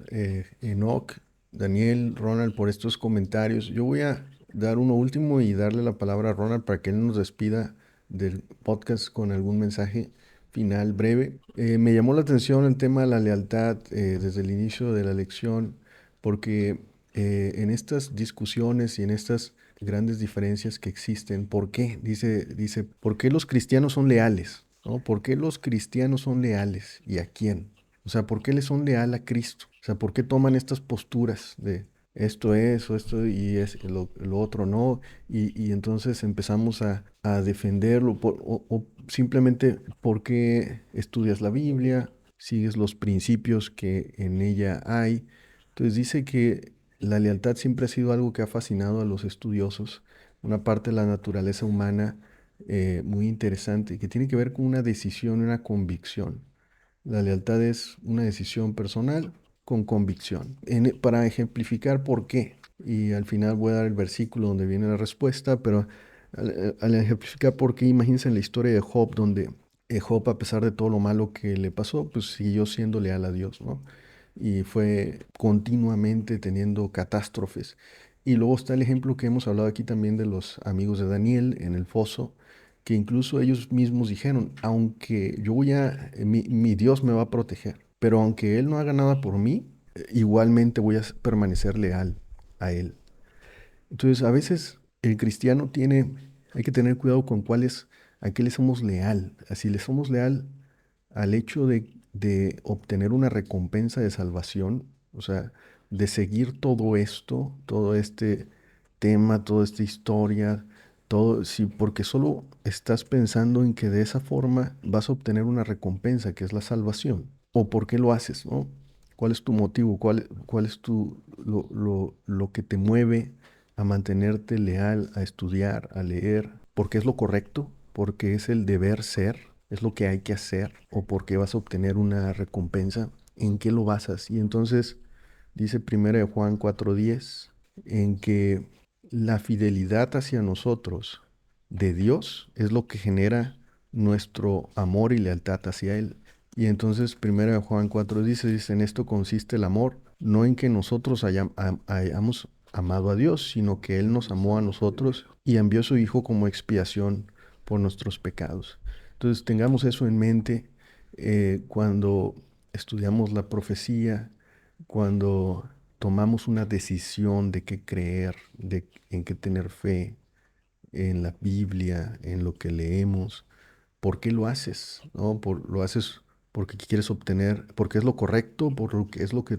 Enoch, Daniel, Ronald, por estos comentarios. Yo voy a dar uno último y darle la palabra a Ronald para que él nos despida del podcast con algún mensaje final breve. Me llamó la atención el tema de la lealtad desde el inicio de la lección, porque en estas discusiones y en estas grandes diferencias que existen, ¿por qué? Dice, ¿por qué los cristianos son leales? ¿No? ¿Por qué los cristianos son leales? ¿Y a quién? O sea, ¿por qué le son leal a Cristo? O sea, ¿por qué toman estas posturas de esto es o esto y es lo otro no? Y entonces empezamos a defenderlo o simplemente porque estudias la Biblia, sigues los principios que en ella hay. Entonces dice que la lealtad siempre ha sido algo que ha fascinado a los estudiosos, una parte de la naturaleza humana muy interesante, que tiene que ver con una decisión, una convicción. La lealtad es una decisión personal con convicción. Para ejemplificar por qué, y al final voy a dar el versículo donde viene la respuesta, pero al ejemplificar por qué, imagínense en la historia de Job, donde Job, a pesar de todo lo malo que le pasó, pues siguió siendo leal a Dios, ¿no? Y fue continuamente teniendo catástrofes. Y luego está el ejemplo que hemos hablado aquí también de los amigos de Daniel en el foso, que incluso ellos mismos dijeron, aunque yo mi Dios me va a proteger, pero aunque Él no haga nada por mí, igualmente voy a permanecer leal a Él. Entonces, a veces el cristiano hay que tener cuidado con a qué le somos leal. Si le somos leal al hecho de obtener una recompensa de salvación, o sea, de seguir todo esto, todo este tema, toda esta historia, todo, sí, porque solo estás pensando en que de esa forma vas a obtener una recompensa, que es la salvación. ¿O por qué lo haces, no? ¿Cuál es tu motivo? ¿Cuál es lo que te mueve a mantenerte leal, a estudiar, a leer? ¿Porque es lo correcto? ¿Porque es el deber ser? ¿Es lo que hay que hacer? ¿O porque vas a obtener una recompensa? ¿En qué lo basas? Y entonces dice 1 Juan 4:10 en que la fidelidad hacia nosotros de Dios es lo que genera nuestro amor y lealtad hacia Él. Y entonces 1 Juan 4 dice, en esto consiste el amor, no en que nosotros hayamos amado a Dios, sino que Él nos amó a nosotros y envió a su Hijo como expiación por nuestros pecados. Entonces tengamos eso en mente cuando estudiamos la profecía, cuando tomamos una decisión de qué creer, en qué tener fe, en la Biblia, en lo que leemos. ¿Por qué lo haces? ¿No? Lo haces porque quieres obtener, porque es lo correcto, porque es lo que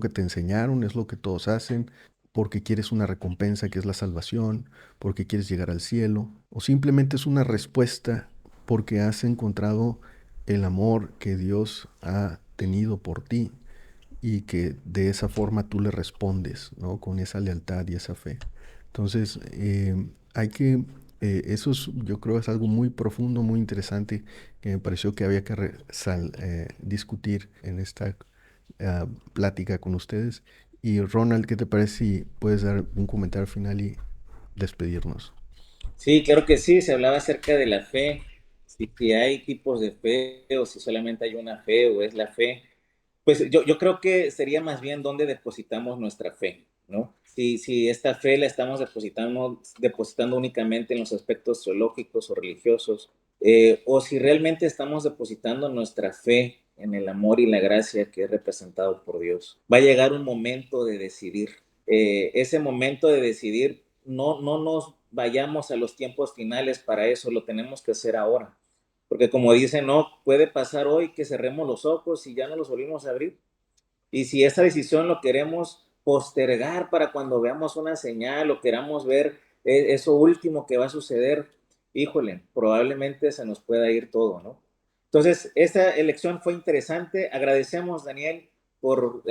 te enseñaron, es lo que todos hacen, porque quieres una recompensa que es la salvación, porque quieres llegar al cielo, o simplemente es una respuesta porque has encontrado el amor que Dios ha tenido por ti y que de esa forma tú le respondes, ¿no? Con esa lealtad y esa fe. Entonces, eso yo creo es algo muy profundo, muy interesante, que me pareció que había que discutir en esta plática con ustedes. Y Ronald, ¿qué te parece si puedes dar un comentario final y despedirnos? Sí, claro que sí, se hablaba acerca de la fe, si hay tipos de fe o si solamente hay una fe o es la fe. Pues yo creo que sería más bien dónde depositamos nuestra fe, ¿no? Si esta fe la estamos depositando únicamente en los aspectos teológicos o religiosos, o si realmente estamos depositando nuestra fe en el amor y la gracia que es representado por Dios. Va a llegar un momento de decidir. Ese momento de decidir, no nos vayamos a los tiempos finales para eso, lo tenemos que hacer ahora. Porque como dicen, no, puede pasar hoy que cerremos los ojos y ya no los volvimos a abrir. Y si esa decisión lo queremos postergar para cuando veamos una señal o queramos ver eso último que va a suceder, híjole, probablemente se nos pueda ir todo, ¿no? Entonces, esta elección fue interesante. Agradecemos, Daniel, por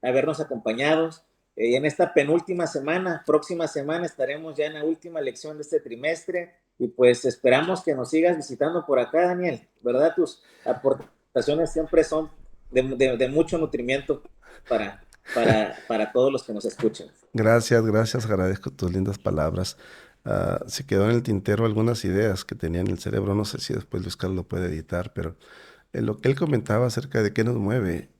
habernos acompañado. En esta penúltima semana, próxima semana, estaremos ya en la última lección de este trimestre y pues esperamos que nos sigas visitando por acá, Daniel, ¿verdad? Tus aportaciones siempre son de mucho nutrimiento para todos los que nos escuchan. Gracias, gracias, agradezco tus lindas palabras. Se quedó en el tintero algunas ideas que tenía en el cerebro, no sé si después Luis Carlos lo puede editar, pero en lo que él comentaba acerca de qué nos mueve,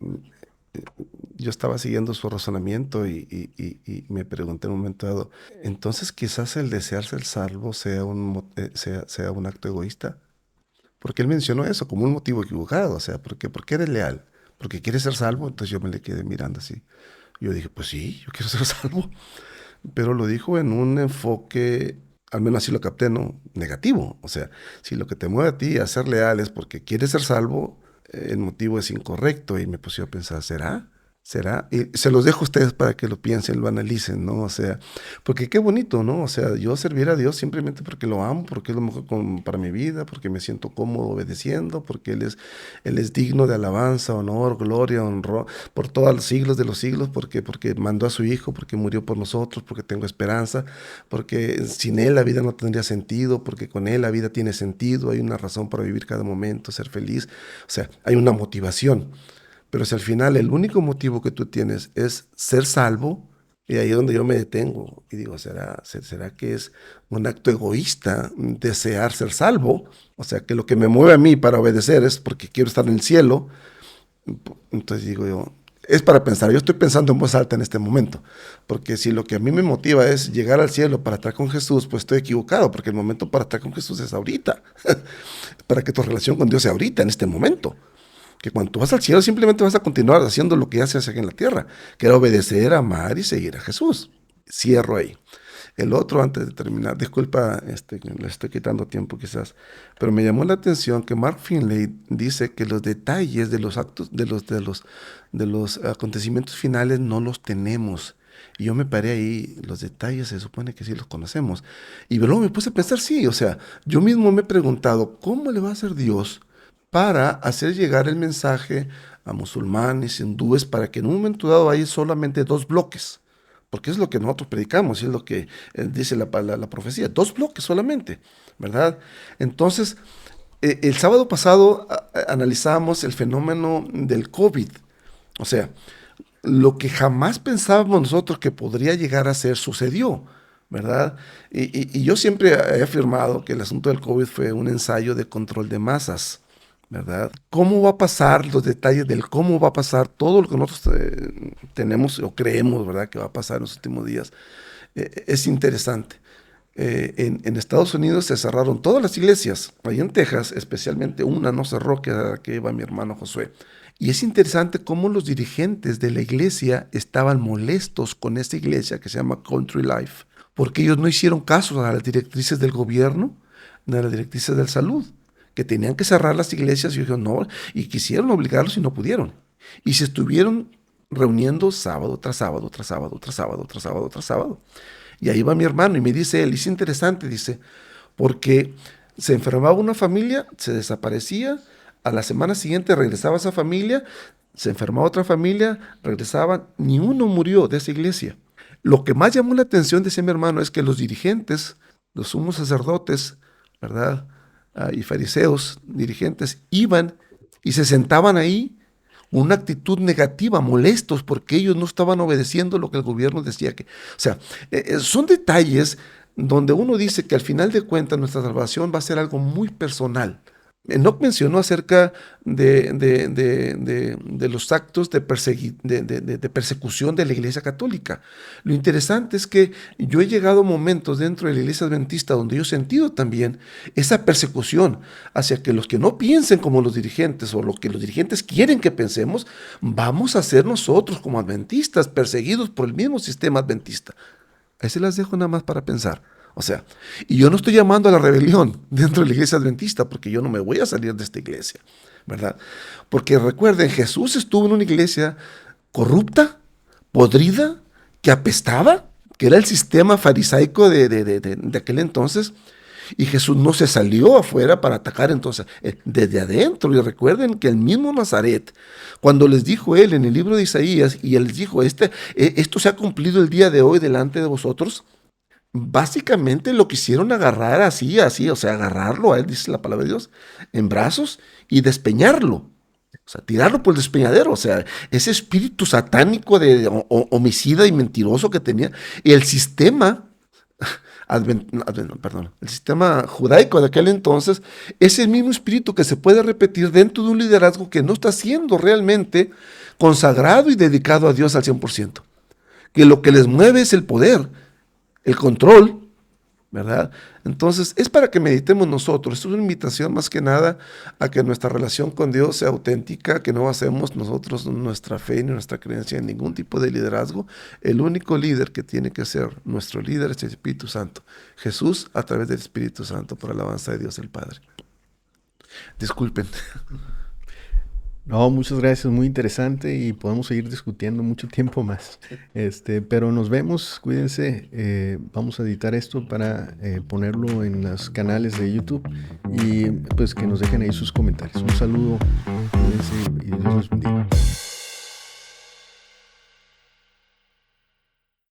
yo estaba siguiendo su razonamiento y me pregunté en un momento dado, entonces quizás el desear ser salvo sea sea un acto egoísta, porque él mencionó eso como un motivo equivocado, o sea, ¿por qué eres leal? ¿Porque quieres ser salvo? Entonces yo me le quedé mirando así. Yo dije, pues sí, yo quiero ser salvo, pero lo dijo en un enfoque, al menos así lo capté, ¿no? Negativo. O sea, si lo que te mueve a ti a ser leal es porque quieres ser salvo, el motivo es incorrecto. Y me puse a pensar, ¿será? ¿Será? Y se los dejo a ustedes para que lo piensen, lo analicen, ¿no? O sea, porque qué bonito, ¿no? O sea, yo servir a Dios simplemente porque lo amo, porque es lo mejor para mi vida, porque me siento cómodo obedeciendo, porque Él es digno de alabanza, honor, gloria, honor, por todos los siglos de los siglos, porque mandó a su Hijo, porque murió por nosotros, porque tengo esperanza, porque sin Él la vida no tendría sentido, porque con Él la vida tiene sentido, hay una razón para vivir cada momento, ser feliz, o sea, hay una motivación. Pero si al final el único motivo que tú tienes es ser salvo, y ahí es donde yo me detengo y digo, ¿será que es un acto egoísta desear ser salvo? O sea, que lo que me mueve a mí para obedecer es porque quiero estar en el cielo. Entonces digo yo, es para pensar, yo estoy pensando en voz alta en este momento, porque si lo que a mí me motiva es llegar al cielo para estar con Jesús, pues estoy equivocado, porque el momento para estar con Jesús es ahorita, para que tu relación con Dios sea ahorita, en este momento. Que cuando tú vas al cielo simplemente vas a continuar haciendo lo que ya se hace aquí en la tierra, que era obedecer, amar y seguir a Jesús. Cierro ahí. El otro, antes de terminar, disculpa, le estoy quitando tiempo quizás, pero me llamó la atención que Mark Finley dice que los detalles de los actos, de los acontecimientos finales no los tenemos. Y yo me paré ahí, los detalles se supone que sí los conocemos. Y luego me puse a pensar, sí, o sea, yo mismo me he preguntado, ¿cómo le va a hacer Dios para hacer llegar el mensaje a musulmanes, hindúes, para que en un momento dado haya solamente 2 bloques? Porque es lo que nosotros predicamos, y es lo que dice la profecía, 2 bloques solamente, ¿verdad? Entonces, el sábado pasado analizábamos el fenómeno del COVID, o sea, lo que jamás pensábamos nosotros que podría llegar a ser sucedió, ¿verdad? Y yo siempre he afirmado que el asunto del COVID fue un ensayo de control de masas, ¿verdad? ¿Cómo va a pasar los detalles del cómo va a pasar todo lo que nosotros tenemos o creemos, ¿verdad? Que va a pasar en los últimos días? Es interesante. En Estados Unidos se cerraron todas las iglesias. Ahí en Texas, especialmente una no cerró, que era la que iba mi hermano Josué. Y es interesante cómo los dirigentes de la iglesia estaban molestos con esta iglesia que se llama Country Life, porque ellos no hicieron caso a las directrices del gobierno ni a las directrices de salud, que tenían que cerrar las iglesias, y dijeron no, y quisieron obligarlos y no pudieron. Y se estuvieron reuniendo sábado tras sábado, tras sábado, tras sábado, tras sábado, tras sábado. Y ahí va mi hermano y me dice él, es interesante, dice, porque se enfermaba una familia, se desaparecía, a la semana siguiente regresaba esa familia, se enfermaba otra familia, regresaba, ni uno murió de esa iglesia. Lo que más llamó la atención, decía mi hermano, es que los dirigentes, los sumos sacerdotes, ¿verdad?, y fariseos, dirigentes, iban y se sentaban ahí con una actitud negativa, molestos porque ellos no estaban obedeciendo lo que el gobierno decía que. O sea, son detalles donde uno dice que al final de cuentas nuestra salvación va a ser algo muy personal. Enoch mencionó acerca de los actos de persecución de la Iglesia Católica. Lo interesante es que yo he llegado a momentos dentro de la Iglesia Adventista donde yo he sentido también esa persecución hacia que los que no piensen como los dirigentes o lo que los dirigentes quieren que pensemos, vamos a ser nosotros como adventistas perseguidos por el mismo sistema adventista. Ahí se las dejo nada más para pensar. O sea, y yo no estoy llamando a la rebelión dentro de la iglesia adventista, porque yo no me voy a salir de esta iglesia, ¿verdad? Porque recuerden, Jesús estuvo en una iglesia corrupta, podrida, que apestaba, que era el sistema farisaico de aquel entonces, y Jesús no se salió afuera para atacar entonces, desde adentro. Y recuerden que el mismo Nazaret, cuando les dijo él en el libro de Isaías, y él les dijo, esto se ha cumplido el día de hoy delante de vosotros, básicamente lo quisieron agarrar así, o sea, agarrarlo a él, dice la palabra de Dios, en brazos y despeñarlo. O sea, tirarlo por el despeñadero. O sea, ese espíritu satánico de homicida y mentiroso que tenía. Y el sistema, el sistema judaico de aquel entonces, es el mismo espíritu que se puede repetir dentro de un liderazgo que no está siendo realmente consagrado y dedicado a Dios al 100%. Que lo que les mueve es el poder, el control, ¿verdad? Entonces, es para que meditemos nosotros. Esto es una invitación más que nada a que nuestra relación con Dios sea auténtica, que no basemos nosotros nuestra fe ni nuestra creencia en ningún tipo de liderazgo. El único líder que tiene que ser nuestro líder es el Espíritu Santo. Jesús a través del Espíritu Santo, por alabanza de Dios el Padre. Disculpen. No, muchas gracias, muy interesante y podemos seguir discutiendo mucho tiempo más. Pero nos vemos, cuídense, vamos a editar esto para ponerlo en los canales de YouTube y pues que nos dejen ahí sus comentarios. Un saludo, cuídense.